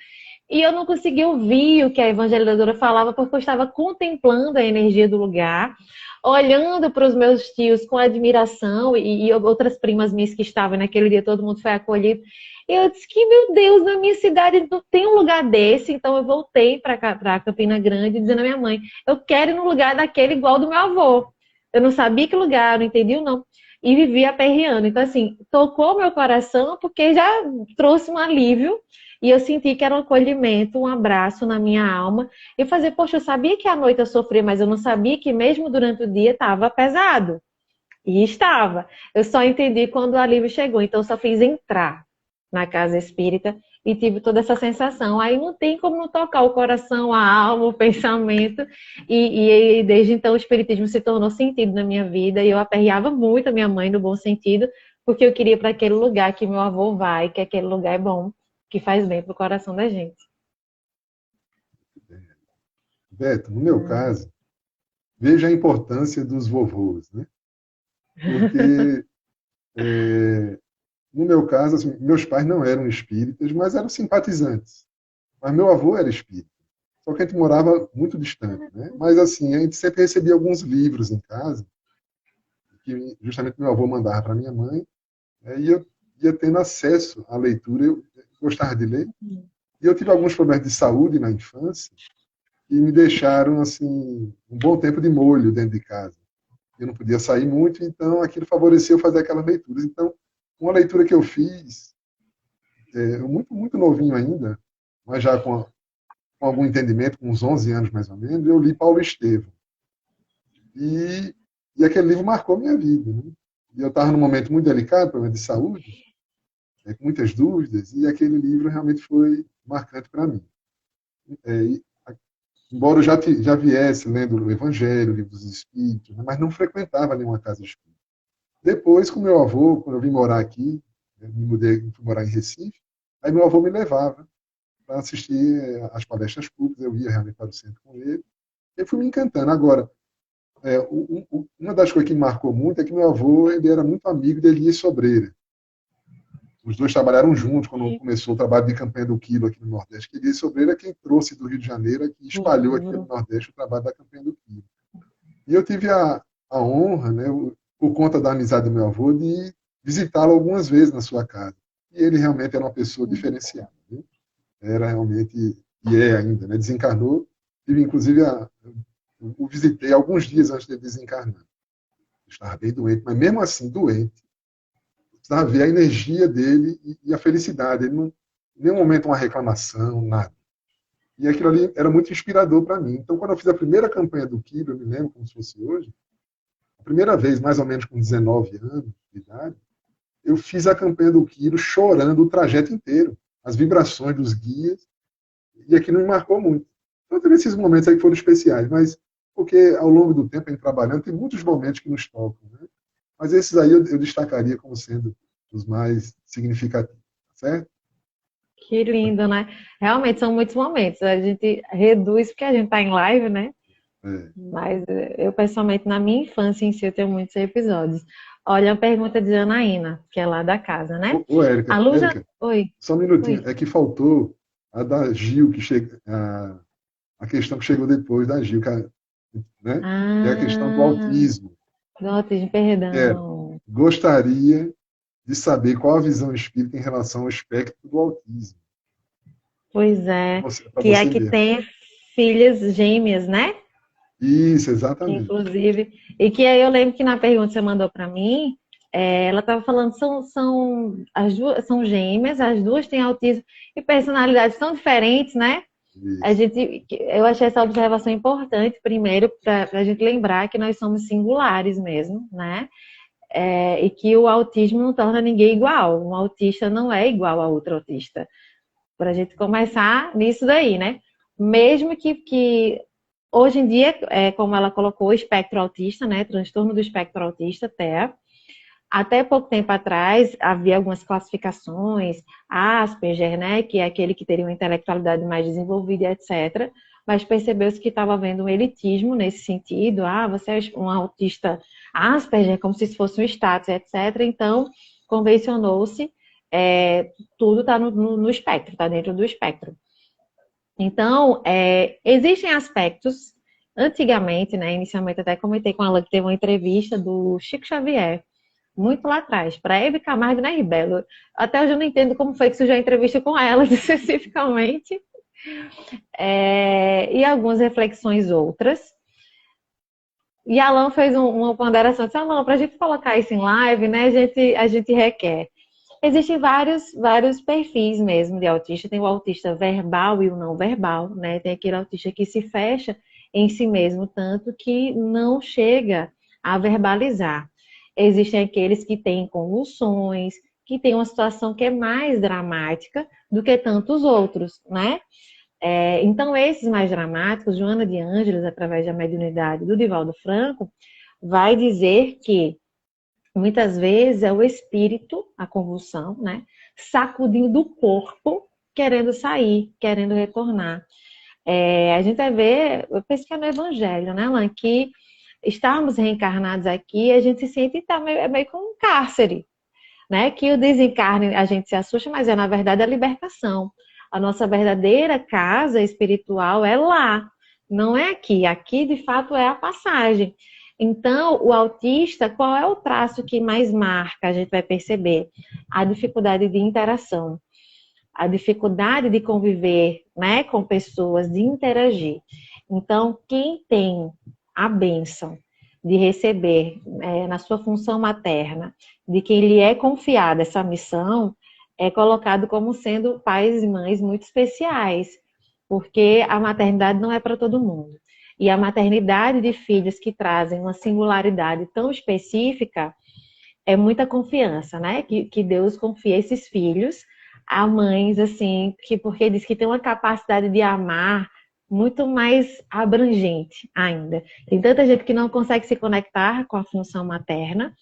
E eu não conseguia ouvir o que a evangelizadora falava, porque eu estava contemplando a energia do lugar, olhando para os meus tios com admiração, e outras primas minhas que estavam naquele dia, todo mundo foi acolhido. E eu disse que, meu Deus, na minha cidade não tem um lugar desse. Então eu voltei para Campina Grande, dizendo à minha mãe, eu quero ir no lugar daquele igual do meu avô. Eu não sabia que lugar, não entendi o nome. E vivia aperreando. Então, assim, tocou meu coração porque já trouxe um alívio. E eu senti que era um acolhimento, um abraço na minha alma. E eu fazia, poxa, eu sabia que à noite eu sofria, mas eu não sabia que mesmo durante o dia estava pesado. E estava. Eu só entendi quando o alívio chegou. Então, eu só fiz entrar na casa espírita e tive toda essa sensação. Aí não tem como não tocar o coração, a alma, o pensamento. E desde então o espiritismo se tornou sentido na minha vida. E eu aperreava muito a minha mãe no bom sentido, porque eu queria ir para aquele lugar que meu avô vai, que aquele lugar é bom, que faz bem para o coração da gente. Beto, no meu caso, veja a importância dos vovôs, né? Porque, no meu caso, assim, meus pais não eram espíritas, mas eram simpatizantes. Mas meu avô era espírita. Só que a gente morava muito distante, né? Mas, assim, a gente sempre recebia alguns livros em casa, que justamente meu avô mandava para minha mãe, e eu ia tendo acesso à leitura, eu gostava de ler. E eu tive alguns problemas de saúde na infância, e me deixaram, assim, um bom tempo de molho dentro de casa. Eu não podia sair muito, então aquilo favoreceu fazer aquelas leituras. Então, uma leitura que eu fiz, muito, muito novinho ainda, mas já com algum entendimento, com uns 11 anos mais ou menos, eu li Paulo Estevam. E aquele livro marcou minha vida. Né? E eu estava num momento muito delicado, problema de saúde, com muitas dúvidas, e aquele livro realmente foi marcante para mim. Embora eu já viesse lendo o Evangelho, o Livro dos Espíritos, né, mas não frequentava nenhuma casa espírita. Depois, com meu avô, quando eu vim morar aqui, me mudei, fui morar em Recife, aí meu avô me levava para assistir as palestras públicas, eu ia realmente para o centro com ele, e eu fui me encantando. Agora, uma das coisas que me marcou muito é que meu avô ele era muito amigo de Elias Sobreira. Os dois trabalharam juntos quando começou o trabalho de campanha do quilo aqui no Nordeste. Que Elias Sobreira é quem trouxe do Rio de Janeiro e espalhou aqui no Nordeste o trabalho da campanha do quilo. E eu tive a honra, né, por conta da amizade do meu avô, de visitá-lo algumas vezes na sua casa. E ele realmente era uma pessoa diferenciada. Viu? Era realmente, e é ainda, né, desencarnou. Tive, inclusive, o visitei alguns dias antes de desencarnar. estava bem doente, mas mesmo assim doente, precisava ver a energia dele e a felicidade. Ele não, em nenhum momento uma reclamação, nada. E aquilo ali era muito inspirador para mim. Então, quando eu fiz a primeira campanha do Quilo, eu me lembro como se fosse hoje, a primeira vez, mais ou menos com 19 anos de idade, eu fiz a campanha do Quilo chorando o trajeto inteiro, as vibrações dos guias, e aquilo me marcou muito. Então, teve esses momentos aí que foram especiais, mas porque ao longo do tempo, em trabalhando, tem muitos momentos que nos tocam, né? Mas esses aí eu destacaria como sendo os mais significativos, certo? Que lindo, né? Realmente são muitos momentos. A gente reduz porque a gente está em live, né? É. Mas eu, pessoalmente, na minha infância em si, eu tenho muitos episódios. Olha a pergunta de Janaína, que é lá da casa, né? Ô, A Érica, Lu já... Érica, Oi, só um minutinho. oi. É que faltou a da Gil, que chega, a questão que chegou depois da Gil, né? Que é a questão do Ah, autismo. do autismo, Que é, perdão. gostaria de saber qual a visão espírita em relação ao espectro do autismo. Pois é. Para Que é você que mesmo. tem filhas gêmeas, né? Isso, exatamente. Inclusive. E que aí eu lembro que na pergunta que você mandou para mim, ela estava falando as duas são gêmeas, as duas têm autismo e personalidades tão diferentes, né? Isso. Eu achei essa observação importante, primeiro, para a gente lembrar que nós somos singulares mesmo, né? E que o autismo não torna ninguém igual. Um autista não é igual a outro autista. Para a gente começar nisso daí, né? Mesmo que hoje em dia, como ela colocou, espectro autista, né? Transtorno do espectro autista, TEA. Até pouco tempo atrás, havia algumas classificações, Asperger, né, que é aquele que teria uma intelectualidade mais desenvolvida, etc. Mas percebeu-se que estava havendo um elitismo nesse sentido. Você é um autista Asperger, como se isso fosse um status, etc. Então, convencionou-se, tudo está no espectro, está dentro do espectro. Então, existem aspectos, antigamente, né, inicialmente até comentei com ela que teve uma entrevista do Chico Xavier, muito lá atrás, para Hebe Camargo e Nair Belo. Até hoje eu não entendo como foi que surgiu a entrevista com elas especificamente. E algumas reflexões outras. E Alan fez uma ponderação, disse, Alan, para a gente colocar isso em live, né, a gente requer. Existem vários perfis mesmo de autista. Tem o autista verbal e o não verbal, né? Tem aquele autista que se fecha em si mesmo tanto que não chega a verbalizar. Existem aqueles que têm convulsões, que têm uma situação que é mais dramática do que tantos outros, né? Então, esses mais dramáticos, Joana de Ângeles, através da mediunidade do Divaldo Franco, vai dizer que muitas vezes é o espírito, a convulsão, né? Sacudindo o corpo, querendo sair, querendo retornar. A gente vai ver, eu penso que é no Evangelho, né, Lan? Que estarmos reencarnados aqui, a gente se sente tá meio como um cárcere, né? Que o desencarne a gente se assusta, mas na verdade a libertação. A nossa verdadeira casa espiritual é lá, não é aqui. Aqui, de fato, é a passagem. Então, o autista, qual é o traço que mais marca? A gente vai perceber a dificuldade de interação, a dificuldade de conviver, né, com pessoas, de interagir. Então, quem tem a bênção de receber, na sua função materna, de quem lhe é confiada essa missão, é colocado como sendo pais e mães muito especiais, porque a maternidade não é para todo mundo. E a maternidade de filhos que trazem uma singularidade tão específica é muita confiança, né? Que Deus confia esses filhos a mães, assim, porque diz que tem uma capacidade de amar muito mais abrangente ainda. Tem tanta gente que não consegue se conectar com a função materna,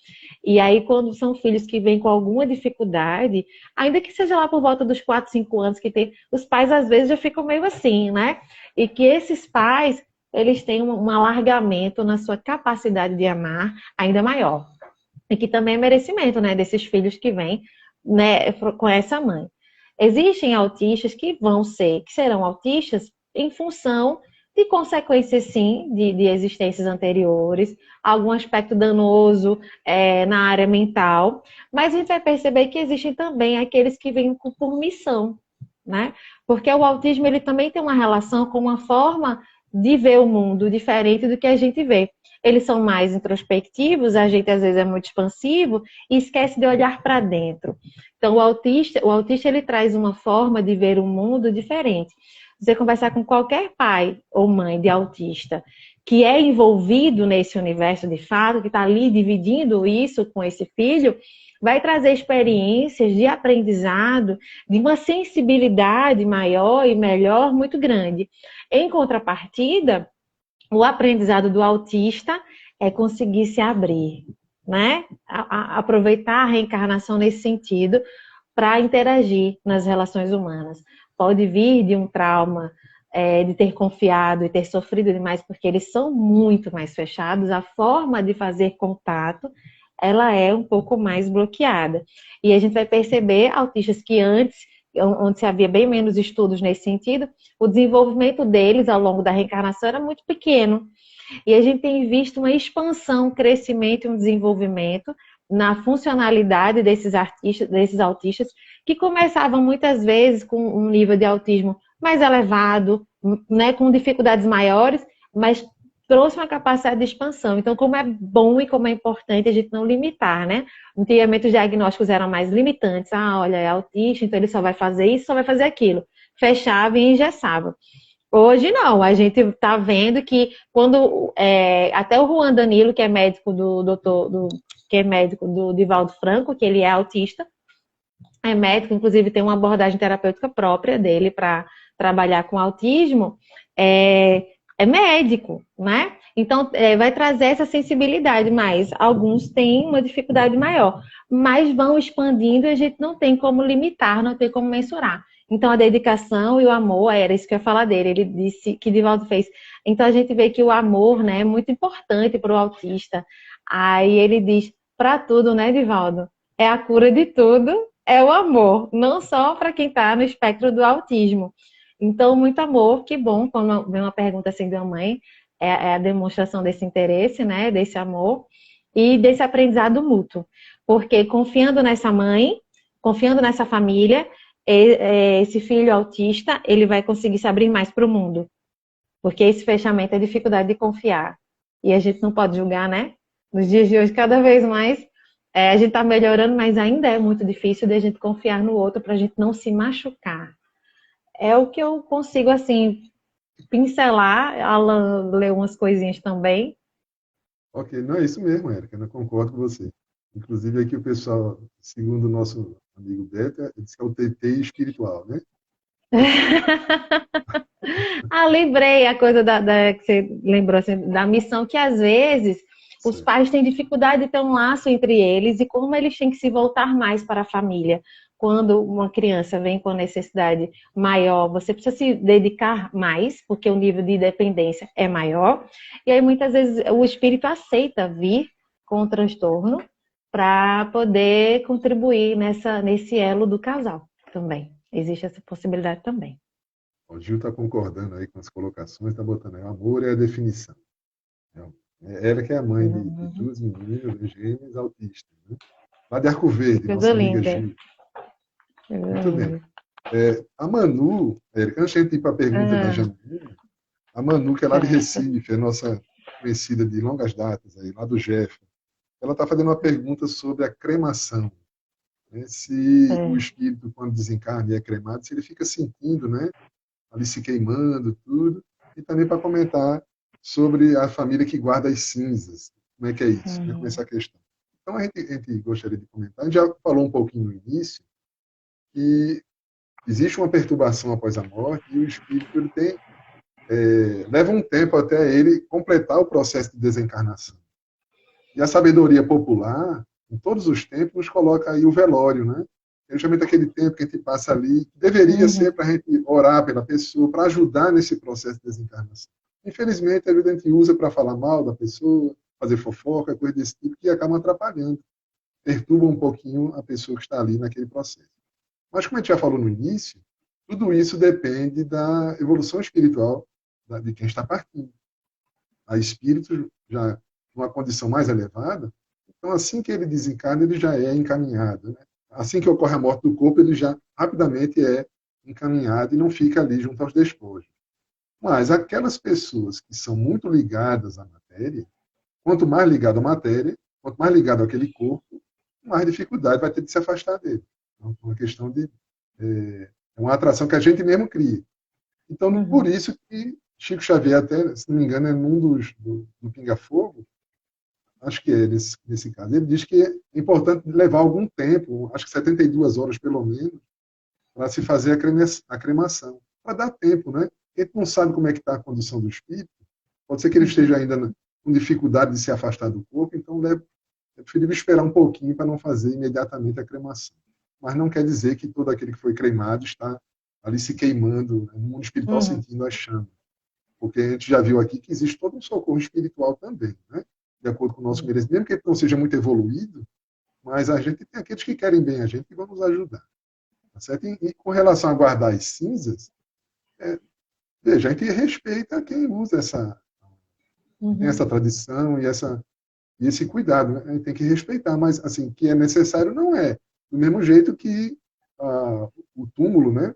e aí quando são filhos que vêm com alguma dificuldade, ainda que seja lá por volta dos 4, 5 anos que tem, os pais às vezes já ficam meio assim, né? E que esses pais, eles têm um alargamento na sua capacidade de amar ainda maior. E que também é merecimento, né, desses filhos que vêm, né, com essa mãe. Existem autistas que serão autistas em função de consequências, sim, de existências anteriores, algum aspecto danoso na área mental, mas a gente vai perceber que existem também aqueles que vêm por missão, né? Porque o autismo ele também tem uma relação com uma forma de ver o mundo diferente do que a gente vê. Eles são mais introspectivos, a gente às vezes é muito expansivo e esquece de olhar para dentro. Então, o autista ele traz uma forma de ver o mundo diferente. Você conversar com qualquer pai ou mãe de autista que é envolvido nesse universo de fato, que está ali dividindo isso com esse filho, vai trazer experiências de aprendizado, de uma sensibilidade maior e melhor muito grande. Em contrapartida, o aprendizado do autista é conseguir se abrir, né? Aproveitar a reencarnação nesse sentido para interagir nas relações humanas. Pode vir de um trauma, de ter confiado e ter sofrido demais, porque eles são muito mais fechados, a forma de fazer contato ela é um pouco mais bloqueada. E a gente vai perceber autistas que antes, onde se havia bem menos estudos nesse sentido, o desenvolvimento deles ao longo da reencarnação era muito pequeno. E a gente tem visto uma expansão, um crescimento e um desenvolvimento na funcionalidade desses autistas, que começavam muitas vezes com um nível de autismo mais elevado, né, com dificuldades maiores, mas trouxe uma capacidade de expansão. Então, como é bom e como é importante a gente não limitar, né? Antigamente os diagnósticos eram mais limitantes. Olha, é autista, então ele só vai fazer isso, só vai fazer aquilo. Fechava e engessava. Hoje não, a gente está vendo que quando até o Juan Danilo, que é médico que é médico do Divaldo Franco, que ele é autista, é médico, inclusive tem uma abordagem terapêutica própria dele para trabalhar com autismo, é médico, né? Então, vai trazer essa sensibilidade, mas alguns têm uma dificuldade maior, mas vão expandindo e a gente não tem como limitar, não tem como mensurar. Então, a dedicação e o amor, era isso que eu ia falar dele, ele disse que Divaldo fez. Então, a gente vê que o amor, né, é muito importante para o autista. Aí ele diz, para tudo, né, Divaldo? É a cura de tudo, é o amor, não só para quem está no espectro do autismo. Então, muito amor, que bom, quando vem uma pergunta assim de uma mãe, é a demonstração desse interesse, né, desse amor e desse aprendizado mútuo. Porque confiando nessa mãe, confiando nessa família, esse filho autista, ele vai conseguir se abrir mais para o mundo. Porque esse fechamento é a dificuldade de confiar. E a gente não pode julgar, né? Nos dias de hoje, cada vez mais, a gente está melhorando, mas ainda é muito difícil de a gente confiar no outro para a gente não se machucar. É o que eu consigo, assim, pincelar. Alan leu umas coisinhas também. Ok, não é isso mesmo, Érica, eu concordo com você. Inclusive aqui o pessoal, segundo o nosso amigo Beto, diz que é o TT espiritual, né? Lembrei a coisa que você lembrou, assim, da missão que às vezes os pais têm dificuldade de ter um laço entre eles e como eles têm que se voltar mais para a família. Quando uma criança vem com necessidade maior, você precisa se dedicar mais, porque o nível de dependência é maior. E aí, muitas vezes, o espírito aceita vir com o transtorno para poder contribuir nesse elo do casal também. Existe essa possibilidade também. O Gil está concordando aí com as colocações, está botando aí, o amor é a definição. Ela que é a mãe de duas meninas, gêmeas, autistas, né? Lá de Arco Verde, Coisa nossa amiga linda. Gil. Muito bem. A Manu, Érica, antes de ir para a pergunta da Janaína, a Manu, que é lá de Recife, é nossa conhecida de longas datas, aí, lá do Jeff, ela está fazendo uma pergunta sobre a cremação. Né? Se o espírito, quando desencarna e é cremado, se ele fica sentindo, né? Ali se queimando, tudo. E também para comentar sobre a família que guarda as cinzas. Como é que é isso? Como é que é essa questão? Então, a gente gostaria de comentar. A gente já falou um pouquinho no início que existe uma perturbação após a morte e o espírito ele leva um tempo até ele completar o processo de desencarnação. E a sabedoria popular, em todos os tempos, nos coloca aí o velório, né? É justamente aquele tempo que a gente passa ali, deveria ser para a gente orar pela pessoa, para ajudar nesse processo de desencarnação. Infelizmente, a gente usa para falar mal da pessoa, fazer fofoca, coisa desse tipo, que acabam atrapalhando, perturbam um pouquinho a pessoa que está ali naquele processo. Mas, como a gente já falou no início, tudo isso depende da evolução espiritual de quem está partindo. Há espíritos já numa condição mais elevada, então assim que ele desencarna, ele já é encaminhado. Né? Assim que ocorre a morte do corpo, ele já rapidamente é encaminhado e não fica ali junto aos despojos. Mas aquelas pessoas que são muito ligadas à matéria, quanto mais ligado à matéria, quanto mais ligado àquele corpo, mais dificuldade vai ter de se afastar dele. Então, é uma questão de... É uma atração que a gente mesmo cria. Então, por isso que Chico Xavier, até, se não me engano, é num do Pinga Fogo, acho que é nesse caso, ele diz que é importante levar algum tempo, acho que 72 horas pelo menos, para se fazer a cremação. Para dar tempo, né? A gente não sabe como é que está a condição do espírito. Pode ser que ele esteja ainda com dificuldade de se afastar do corpo, então é preferível esperar um pouquinho para não fazer imediatamente a cremação. Mas não quer dizer que todo aquele que foi cremado está ali se queimando, no mundo espiritual, sentindo as chamas. Porque a gente já viu aqui que existe todo um socorro espiritual também, né? De acordo com o nosso merecimento, mesmo que ele não seja muito evoluído, mas a gente tem aqueles que querem bem a gente e vão nos ajudar. Tá certo? E com relação a guardar as cinzas, veja, a gente respeita quem usa tem essa tradição e esse cuidado, né? A gente tem que respeitar, mas assim, que é necessário não é. Do mesmo jeito que o túmulo, né?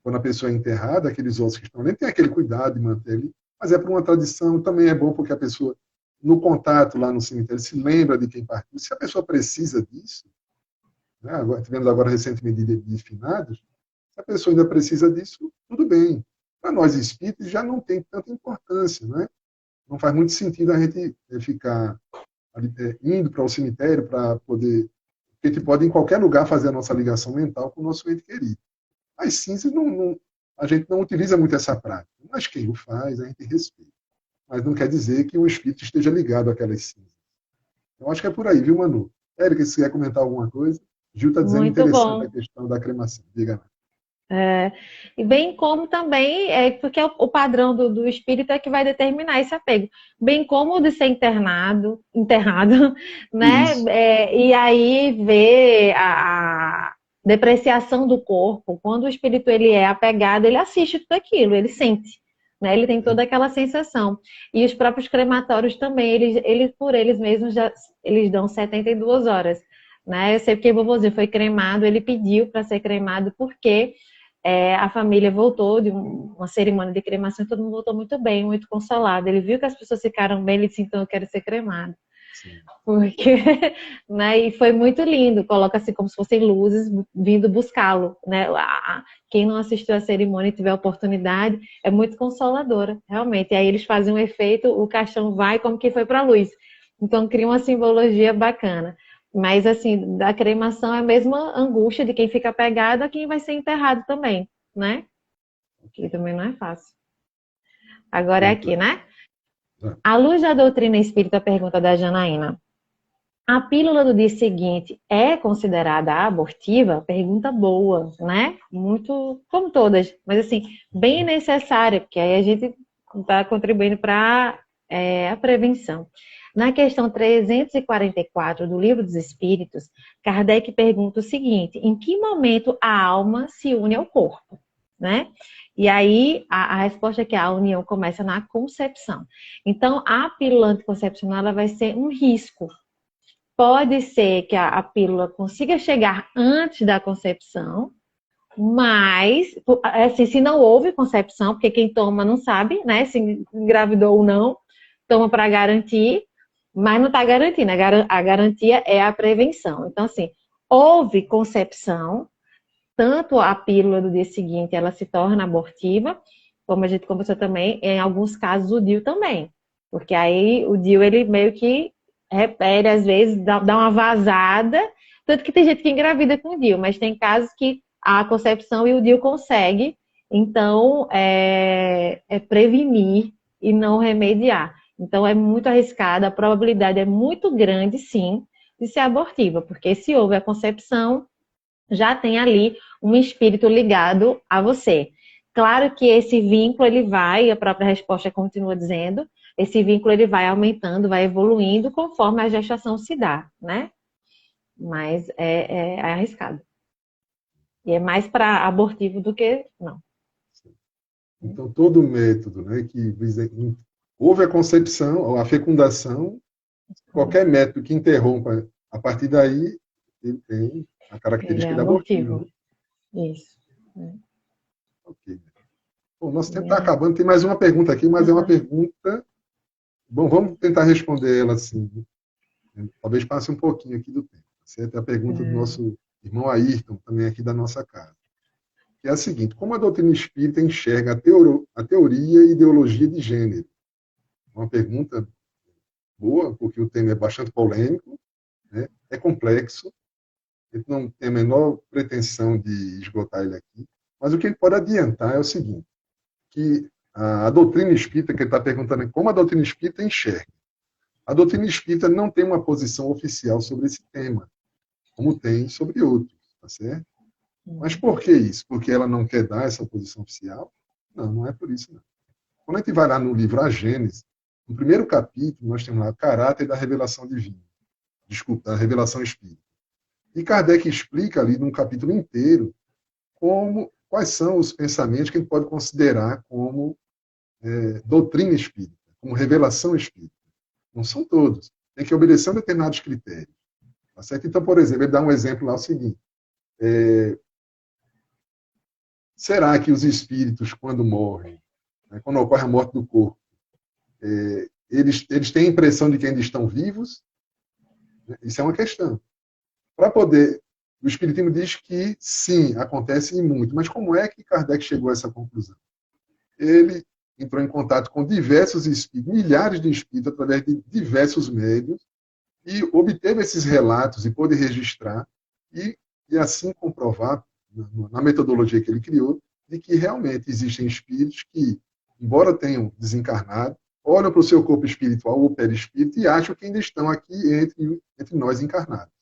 Quando a pessoa é enterrada, aqueles ossos que estão ali, tem aquele cuidado de manter ali, mas é por uma tradição, também é bom porque a pessoa, no contato lá no cemitério, se lembra de quem partiu. Se a pessoa precisa disso, né? Tivemos agora recentemente de finados, se a pessoa ainda precisa disso, tudo bem. Para nós espíritos já não tem tanta importância, né? Não faz muito sentido a gente ficar ali, indo para o cemitério para poder... Porque a gente pode, em qualquer lugar, fazer a nossa ligação mental com o nosso ente querido. As cinzas, a gente não utiliza muito essa prática. Mas quem o faz, a gente respeita. Mas não quer dizer que o espírito esteja ligado àquelas cinzas. Eu acho que é por aí, viu, Manu? Érica, se quer comentar alguma coisa? Gil está dizendo Muito interessante bom. a questão da cremação. Diga lá. E bem como também, porque o padrão do espírito é que vai determinar esse apego. Bem como o de ser enterrado, né? Isso. E aí ver a depreciação do corpo. Quando o espírito ele é apegado, ele assiste tudo aquilo, ele sente. Né? Ele tem toda aquela sensação. E os próprios crematórios também, eles por eles mesmos, eles dão 72 horas. Né? Eu sei porque o vovozinho foi cremado, ele pediu para ser cremado porque a família voltou de uma cerimônia de cremação e todo mundo voltou muito bem, muito consolado. Ele viu que as pessoas ficaram bem, ele disse, então eu quero ser cremado. Sim. Porque, né, e foi muito lindo, coloca assim como se fossem luzes vindo buscá-lo, né? Quem não assistiu à cerimônia e tiver oportunidade, é muito consoladora, realmente. E aí eles fazem um efeito, o caixão vai como que foi para a luz. Então cria uma simbologia bacana. Mas, assim, da cremação é a mesma angústia de quem fica pegado a quem vai ser enterrado também, né? Que também não é fácil. Agora é aqui, né? À luz da doutrina espírita, pergunta da Janaína. A pílula do dia seguinte é considerada abortiva? Pergunta boa, né? Muito, como todas, mas assim, bem necessária, porque aí a gente está contribuindo para a prevenção. Na questão 344 do Livro dos Espíritos, Kardec pergunta o seguinte: em que momento a alma se une ao corpo? Né? E aí a resposta é que a união começa na concepção. Então, a pílula anticoncepcional ela vai ser um risco. Pode ser que a pílula consiga chegar antes da concepção, mas, assim, se não houve concepção, porque quem toma não sabe, né, se engravidou ou não, toma para garantir, mas não está garantindo. A garantia é a prevenção. Então, assim, houve concepção, tanto a pílula do dia seguinte ela se torna abortiva, como a gente conversou também, em alguns casos o DIU também. Porque aí o DIU ele meio que repele, às vezes, dá uma vazada, tanto que tem gente que engravida com o DIU, mas tem casos que a concepção e o DIU consegue, então é prevenir e não remediar. Então é muito arriscado, a probabilidade é muito grande, sim, de ser abortiva, porque se houve a concepção, já tem ali um espírito ligado a você. Claro que esse vínculo, ele vai, a própria resposta continua dizendo, esse vínculo ele vai aumentando, vai evoluindo conforme a gestação se dá, né? Mas é arriscado. E é mais para abortivo do que não. Então, todo método, né, que houve a concepção, ou a fecundação, qualquer método que interrompa a partir daí, ele tem a característica de abortivo. Isso. Ok. Bom, nosso tempo está acabando. Tem mais uma pergunta aqui, mas é uma pergunta... Bom, vamos tentar responder ela assim. Talvez passe um pouquinho aqui do tempo. Certo? É a pergunta do nosso irmão Ayrton, também aqui da nossa casa. Que é a seguinte: como a doutrina espírita enxerga a teoria e ideologia de gênero? Uma pergunta boa, porque o tema é bastante polêmico, né? É complexo, a gente não tem a menor pretensão de esgotar ele aqui, mas o que ele pode adiantar é o seguinte, que a doutrina espírita, que ele está perguntando é como a doutrina espírita enxerga. A doutrina espírita não tem uma posição oficial sobre esse tema, como tem sobre outros, tá certo? Mas por que isso? Porque ela não quer dar essa posição oficial? Não, não é por isso, não. Quando a gente vai lá no livro A Gênese, no primeiro capítulo, nós temos lá o caráter da revelação divina. Desculpa, da revelação espírita. E Kardec explica ali num capítulo inteiro quais são os pensamentos que a gente pode considerar como doutrina espírita, como revelação espírita. Não são todos. Tem que obedecer a determinados critérios. Tá certo? Então, por exemplo, ele dá um exemplo lá o seguinte. Será que os espíritos, quando morrem, né, quando ocorre a morte do corpo, eles têm a impressão de que ainda estão vivos? Isso é uma questão. Para poder... O Espiritismo diz que, sim, acontece e muito. Mas como é que Kardec chegou a essa conclusão? Ele entrou em contato com diversos espíritos, milhares de espíritos, através de diversos médios, e obteve esses relatos e pôde registrar, e assim comprovar, na metodologia que ele criou, de que realmente existem espíritos que, embora tenham desencarnado, olham para o seu corpo espiritual ou perispírito e acham que ainda estão aqui entre nós encarnados.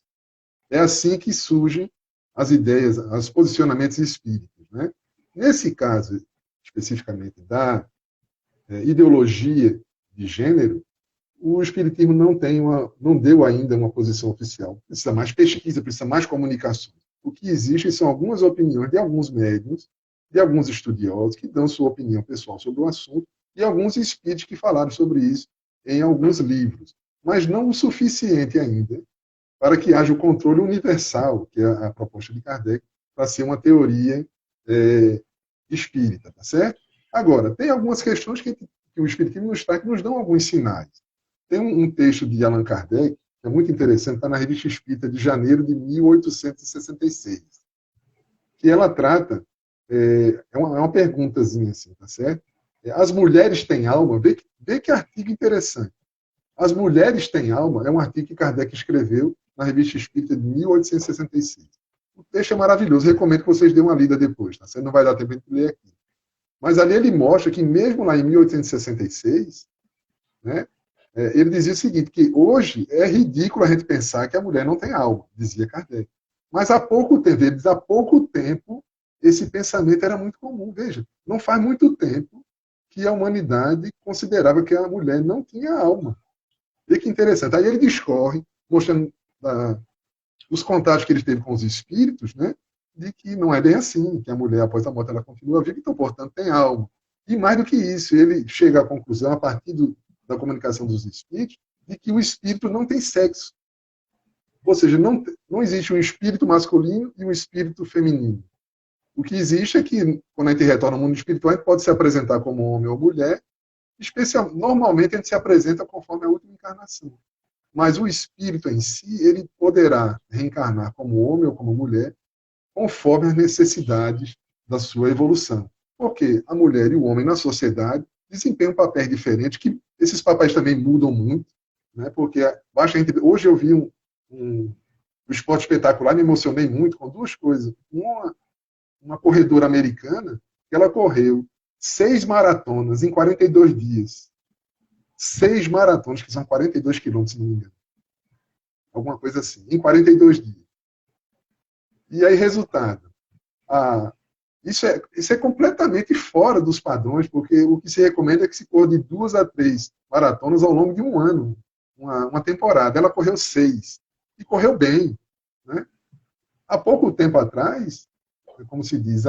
É assim que surgem as ideias, os posicionamentos espíritas, né? Nesse caso, especificamente da ideologia de gênero, o Espiritismo não deu ainda uma posição oficial. Precisa mais pesquisa, precisa mais comunicação. O que existe são algumas opiniões de alguns médiuns, de alguns estudiosos, que dão sua opinião pessoal sobre o assunto, e alguns espíritos que falaram sobre isso em alguns livros. Mas não o suficiente ainda para que haja o controle universal, que é a proposta de Kardec, para ser uma teoria espírita, tá certo? Agora, tem algumas questões que o Espiritismo nos traz, que nos dão alguns sinais. Tem um texto de Allan Kardec, que é muito interessante, está na Revista Espírita de janeiro de 1866, que ela trata, é uma perguntazinha assim, tá certo? As mulheres têm alma? Vê que artigo interessante. As mulheres têm alma é um artigo que Kardec escreveu na Revista Espírita de 1866. O texto é maravilhoso, recomendo que vocês dêem uma lida depois, tá certo? Não vai dar tempo de ler aqui. Mas ali ele mostra que mesmo lá em 1866, né, ele dizia o seguinte, que hoje é ridículo a gente pensar que a mulher não tem alma, dizia Kardec. Mas há pouco tempo, ele diz, há pouco tempo, esse pensamento era muito comum. Veja, não faz muito tempo que a humanidade considerava que a mulher não tinha alma. E que interessante. Aí ele discorre, mostrando os contatos que ele teve com os espíritos, né, de que não é bem assim, que a mulher, após a morte, ela continua viva, então, portanto, tem alma. E mais do que isso, ele chega à conclusão, a partir da comunicação dos espíritos, de que o espírito não tem sexo. Ou seja, não existe um espírito masculino e um espírito feminino. O que existe é que, quando a gente retorna ao mundo espiritual, a gente pode se apresentar como homem ou mulher, normalmente a gente se apresenta conforme a última encarnação. Mas o espírito em si, ele poderá reencarnar como homem ou como mulher, conforme as necessidades da sua evolução. Porque a mulher e o homem na sociedade desempenham papéis diferentes, que esses papéis também mudam muito, né? Porque basta a gente... Hoje eu vi um esporte espetacular, me emocionei muito com duas coisas. Uma corredora americana, que ela correu 6 maratonas em 42 dias. 6 maratonas, que são 42 quilômetros, se não me engano. Alguma coisa assim, em 42 dias. E aí, resultado, isso é completamente fora dos padrões, porque o que se recomenda é que se corra de 2 a 3 maratonas ao longo de um ano, uma temporada. Ela correu 6, e correu bem, né? Há pouco tempo atrás, como se diz,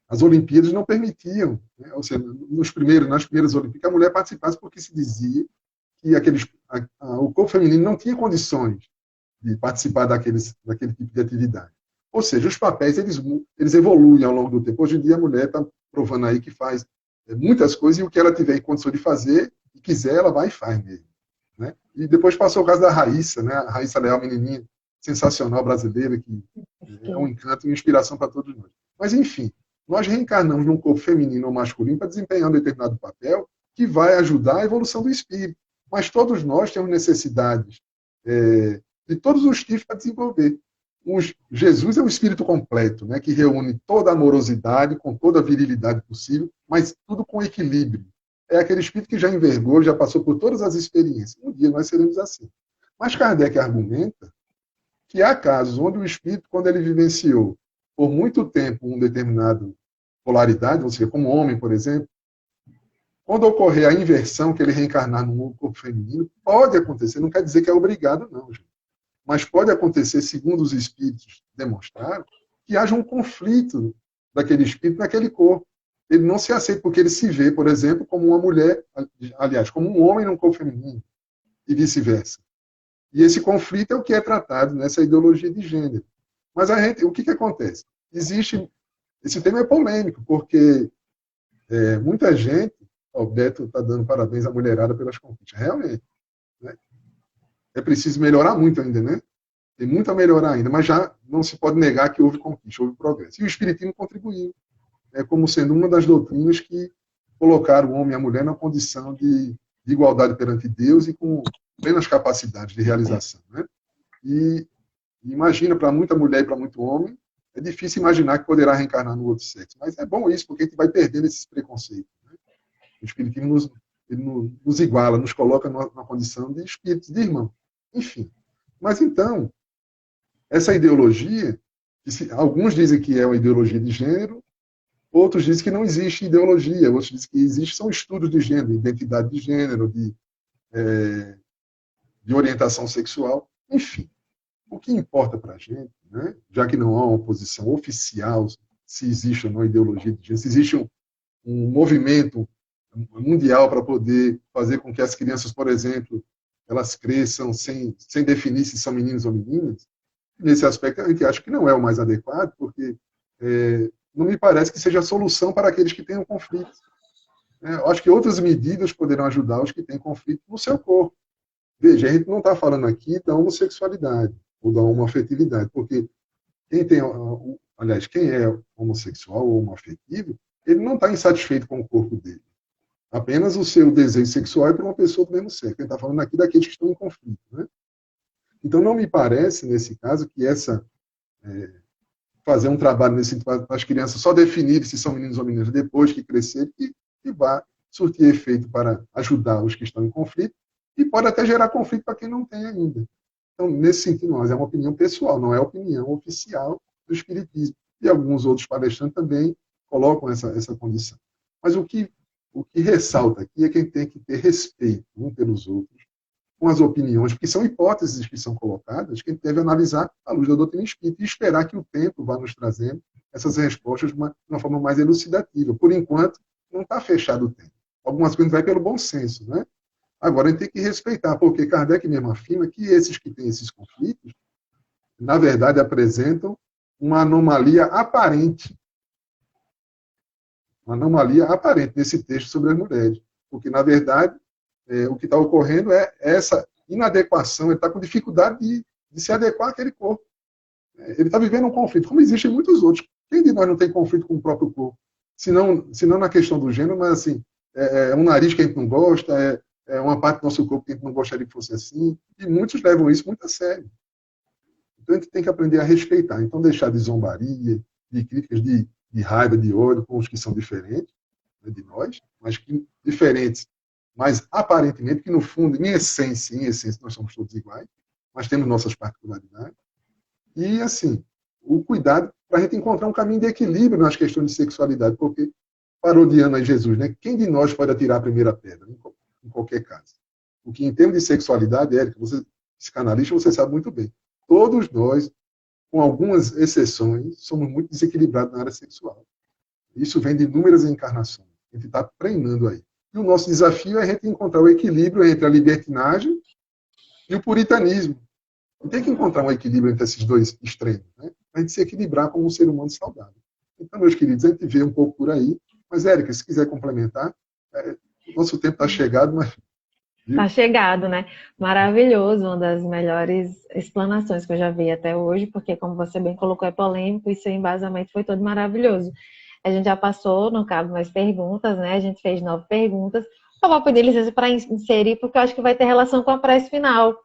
as Olimpíadas não permitiam, né? Ou seja, nas primeiras Olimpíadas, a mulher participasse porque se dizia que o corpo feminino não tinha condições de participar daquele tipo de atividade. Ou seja, os papéis eles evoluem ao longo do tempo. Hoje em dia a mulher está provando aí que faz muitas coisas e o que ela tiver em condição de fazer e quiser, ela vai e faz mesmo. Né? E depois passou o caso da Raíssa, né? A Raíssa Leal, menininha sensacional brasileira, que é um encanto e uma inspiração para todos nós. Mas, enfim, nós reencarnamos num corpo feminino ou masculino para desempenhar um determinado papel que vai ajudar a evolução do espírito. Mas todos nós temos necessidades de todos os tipos para desenvolver. Jesus é um espírito completo, né, que reúne toda a amorosidade, com toda a virilidade possível, mas tudo com equilíbrio. É aquele espírito que já envergou, já passou por todas as experiências. Um dia nós seremos assim. Mas Kardec argumenta que há casos onde o espírito, quando ele vivenciou por muito tempo uma determinada polaridade, ou seja, como homem, por exemplo, quando ocorrer a inversão, que ele reencarnar num corpo feminino, pode acontecer, não quer dizer que é obrigado, não, gente. Mas pode acontecer, segundo os espíritos demonstraram, que haja um conflito daquele espírito naquele corpo. Ele não se aceita porque ele se vê, por exemplo, como uma mulher, aliás, como um homem num corpo feminino, e vice-versa. E esse conflito é o que é tratado nessa ideologia de gênero. Mas o que acontece? Esse tema é polêmico, porque muita gente, o Beto está dando parabéns à mulherada pelas conquistas, realmente, né? É preciso melhorar muito ainda, né? Tem muito a melhorar ainda, mas já não se pode negar que houve conquista, houve progresso. E o Espiritismo contribuiu, como sendo uma das doutrinas que colocaram o homem e a mulher na condição de igualdade perante Deus e com plenas capacidades de realização, né? E imagina, para muita mulher e para muito homem, é difícil imaginar que poderá reencarnar no outro sexo. Mas é bom isso, porque a gente vai perdendo esses preconceitos, né? O Espiritismo nos iguala, nos coloca numa condição de espíritos, de irmão. Enfim. Mas então, essa ideologia, alguns dizem que é uma ideologia de gênero, outros dizem que não existe ideologia, outros dizem que existe são estudos de gênero, identidade de gênero, de orientação sexual, enfim. O que importa para a gente, né, já que não há uma posição oficial se existe ou não ideologia de gênero, se existe um movimento mundial para poder fazer com que as crianças, por exemplo, elas cresçam sem definir se são meninos ou meninas, nesse aspecto a gente acha que não é o mais adequado, porque não me parece que seja a solução para aqueles que tenham conflito. Eu acho que outras medidas poderão ajudar os que têm conflito no seu corpo. Veja, a gente não está falando aqui da homossexualidade ou da homoafetividade, porque quem é homossexual ou homoafetivo, ele não está insatisfeito com o corpo dele. Apenas o seu desejo sexual é para uma pessoa do mesmo sexo. A gente está falando aqui daqueles que estão em conflito, né? Então, não me parece, nesse caso, que fazer um trabalho nesse sentido para as crianças só definirem se são meninos ou meninas depois que crescerem, que vai surtir efeito para ajudar os que estão em conflito e pode até gerar conflito para quem não tem ainda. Então, nesse sentido, é uma opinião pessoal, não é opinião oficial do Espiritismo. E alguns outros palestrantes também colocam essa condição. Mas o que ressalta aqui é que a gente tem que ter respeito uns pelos outros, com as opiniões, porque são hipóteses que são colocadas, que a gente deve analisar à luz da doutrina espírita e esperar que o tempo vá nos trazendo essas respostas de uma forma mais elucidativa. Por enquanto, não está fechado o tempo. Algumas coisas vai pelo bom senso, né? Agora, a gente tem que respeitar, porque Kardec mesmo afirma que esses que têm esses conflitos, na verdade, apresentam uma anomalia aparente. Uma anomalia aparente nesse texto sobre as mulheres. Porque, na verdade, o que está ocorrendo é essa inadequação, ele está com dificuldade de se adequar àquele corpo. Ele está vivendo um conflito, como existem muitos outros. Quem de nós não tem conflito com o próprio corpo? Se não na questão do gênero, mas assim, um nariz que a gente não gosta, é uma parte do nosso corpo que a gente não gostaria que fosse assim, e muitos levam isso muito a sério. Então a gente tem que aprender a respeitar, então deixar de zombaria, de críticas, de raiva, de ódio com os que são diferentes, né, de nós, mas que diferentes, mas aparentemente que no fundo, em essência, nós somos todos iguais, mas temos nossas particularidades. E assim, o cuidado para a gente encontrar um caminho de equilíbrio nas questões de sexualidade, porque, parodiando a Jesus, né, quem de nós pode atirar a primeira pedra, em qualquer caso? O que em termos de sexualidade, Érica, você, psicanalista, você sabe muito bem. Todos nós, com algumas exceções, somos muito desequilibrados na área sexual. Isso vem de inúmeras encarnações. A gente está treinando aí. E o nosso desafio é a gente encontrar o equilíbrio entre a libertinagem e o puritanismo. E tem que encontrar um equilíbrio entre esses dois extremos, né? a gente se equilibrar como um ser humano saudável. Então, meus queridos, a gente vê um pouco por aí. Mas, Érica, se quiser complementar, o nosso tempo está chegado, mas... Tá chegado, né? Maravilhoso, uma das melhores explanações que eu já vi até hoje, porque como você bem colocou, é polêmico e seu embasamento foi todo maravilhoso. A gente já passou, não cabe mais perguntas, né? A gente fez 9 perguntas. Eu vou pedir licença para inserir, porque eu acho que vai ter relação com a prece final,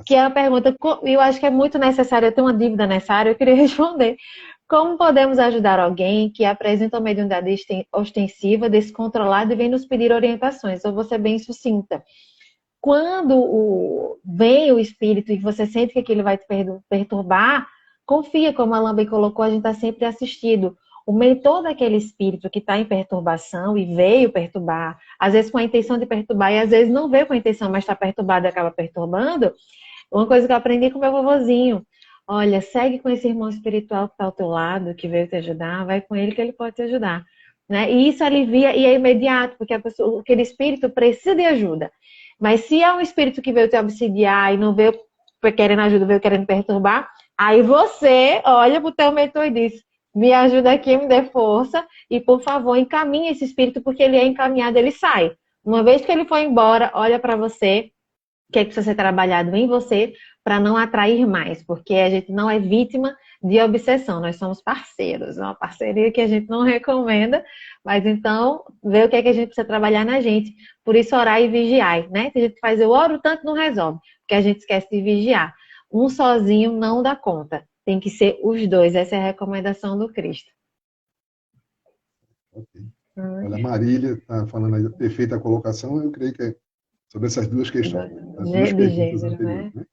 que é a pergunta, eu acho que é muito necessário, eu tenho uma dúvida nessa área, eu queria responder. Como podemos ajudar alguém que apresenta uma mediunidade ostensiva, descontrolada e vem nos pedir orientações? Eu vou ser bem sucinta. Quando vem o espírito e você sente que aquilo vai te perturbar, confia, como a Alain bem colocou, a gente está sempre assistido. O mentor daquele espírito que está em perturbação e veio perturbar, às vezes com a intenção de perturbar e às vezes não veio com a intenção, mas está perturbado e acaba perturbando. Uma coisa que eu aprendi com meu vovozinho: olha, segue com esse irmão espiritual que está ao teu lado, que veio te ajudar, vai com ele que ele pode te ajudar. Né? E isso alivia e é imediato, porque aquele espírito precisa de ajuda. Mas se é um espírito que veio te obsidiar e não veio querendo ajuda, veio querendo perturbar, aí você olha para o teu mentor e diz: me ajuda aqui, me dê força e, por favor, encaminhe esse espírito, porque ele é encaminhado, ele sai. Uma vez que ele for embora, olha para você, o que é que precisa ser trabalhado em você para não atrair mais, porque a gente não é vítima de obsessão, nós somos parceiros, é uma parceria que a gente não recomenda, mas então vê o que é que a gente precisa trabalhar na gente. Por isso, orar e vigiar, né? Tem gente que faz, eu oro tanto, não resolve, porque a gente esquece de vigiar. Um sozinho não dá conta, tem que ser os dois, essa é a recomendação do Cristo. Ok. Olha, a Marília está falando aí, perfeita a colocação, eu creio que é sobre essas duas questões, as duas De perguntas gênero, anteriores, né? né?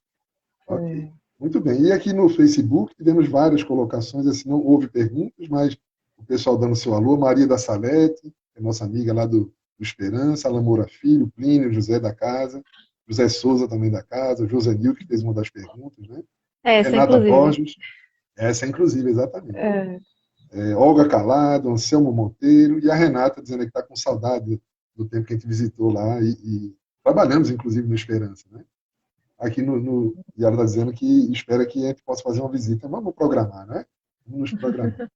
Ok. Muito bem. E aqui no Facebook tivemos várias colocações, assim, não houve perguntas, mas o pessoal dando seu alô, Maria da Salete, que é nossa amiga lá do Esperança, Alain Moura Filho, Plínio, José da Casa, José Souza também da casa, José Nil, que fez uma das perguntas, né? Essa, Renata inclusive. Borges, essa inclusive, exatamente. É. Olga Calado, Anselmo Monteiro, e a Renata dizendo que está com saudade do tempo que a gente visitou lá e trabalhamos, inclusive, no Esperança, né? Aqui e ela está dizendo que espera que a gente possa fazer uma visita. Vamos programar, né? Vamos nos programar.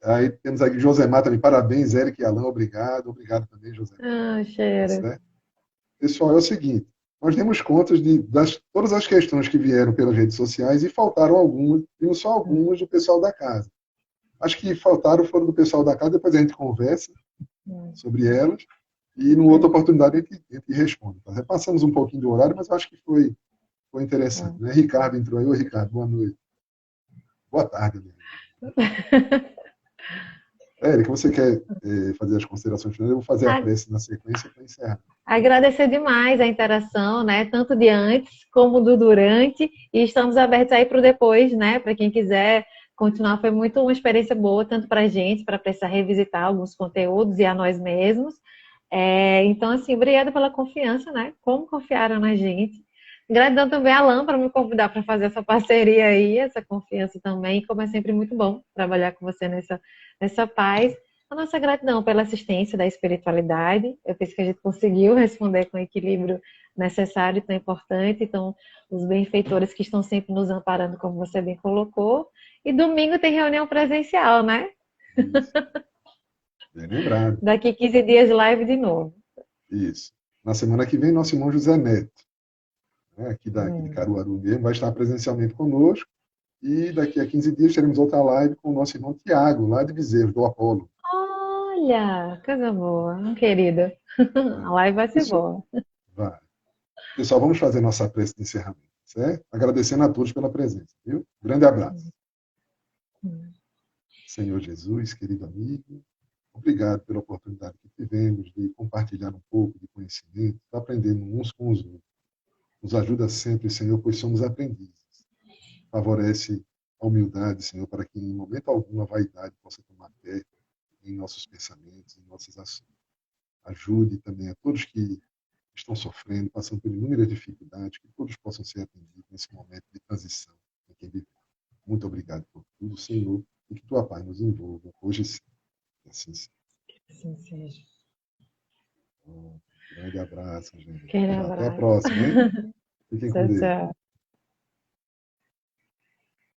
Aí temos aqui Josemar também, parabéns, Eric e Alain, obrigado. Obrigado também, Josemar. Ah, Tá cheiro. certo? Pessoal, é o seguinte, nós demos contas de todas as questões que vieram pelas redes sociais e faltaram algumas, e não só algumas do pessoal da casa. Acho que faltaram foram do pessoal da casa, depois a gente conversa sobre elas e, numa outra oportunidade, a gente responde. Tá? Passamos um pouquinho do horário, mas acho que foi interessante, né? Ricardo entrou aí. Oi, Ricardo, boa noite. Boa tarde, né? Érica, você quer fazer as considerações finais? Eu vou fazer a prece na sequência para encerrar. Agradecer demais a interação, né? Tanto de antes como do durante. E estamos abertos aí para o depois, né? Para quem quiser continuar. Foi muito uma experiência boa, tanto para a gente, para precisar revisitar alguns conteúdos e a nós mesmos. Então, assim, obrigada pela confiança, né? Como confiaram na gente. Gratidão também a Alan para me convidar para fazer essa parceria aí, essa confiança também. Como é sempre muito bom trabalhar com você nessa paz. A nossa gratidão pela assistência da espiritualidade. Eu penso que a gente conseguiu responder com o equilíbrio necessário e tão importante. Então, os benfeitores que estão sempre nos amparando, como você bem colocou. E domingo tem reunião presencial, né? Isso. Bem lembrado. Daqui 15 dias, live de novo. Isso. Na semana que vem, nosso irmão José Neto, né, aqui de Caruaru mesmo, vai estar presencialmente conosco. E daqui a 15 dias teremos outra live com o nosso irmão Tiago, lá de Bezerros, do Apolo. Olha, coisa boa, querido. A live vai ser boa. Vai. Pessoal, vamos fazer nossa prece de encerramento, certo? Agradecendo a todos pela presença, viu? Grande abraço. Senhor Jesus, querido amigo, obrigado pela oportunidade que tivemos de compartilhar um pouco de conhecimento, aprendendo uns com os outros. Nos ajuda sempre, Senhor, pois somos aprendizes. Favorece a humildade, Senhor, para que em momento algum a vaidade possa tomar pé em nossos pensamentos, em nossas ações. Ajude também a todos que estão sofrendo, passando por inúmeras dificuldades, que todos possam ser atendidos nesse momento de transição em que vivemos. Muito obrigado por tudo, Senhor, e que Tua paz nos envolva hoje e sempre. Assim seja. Assim seja. Um grande abraço, gente. Aquele Até a abraço. próxima, hein? Fiquem com Tchau, Deus. tchau.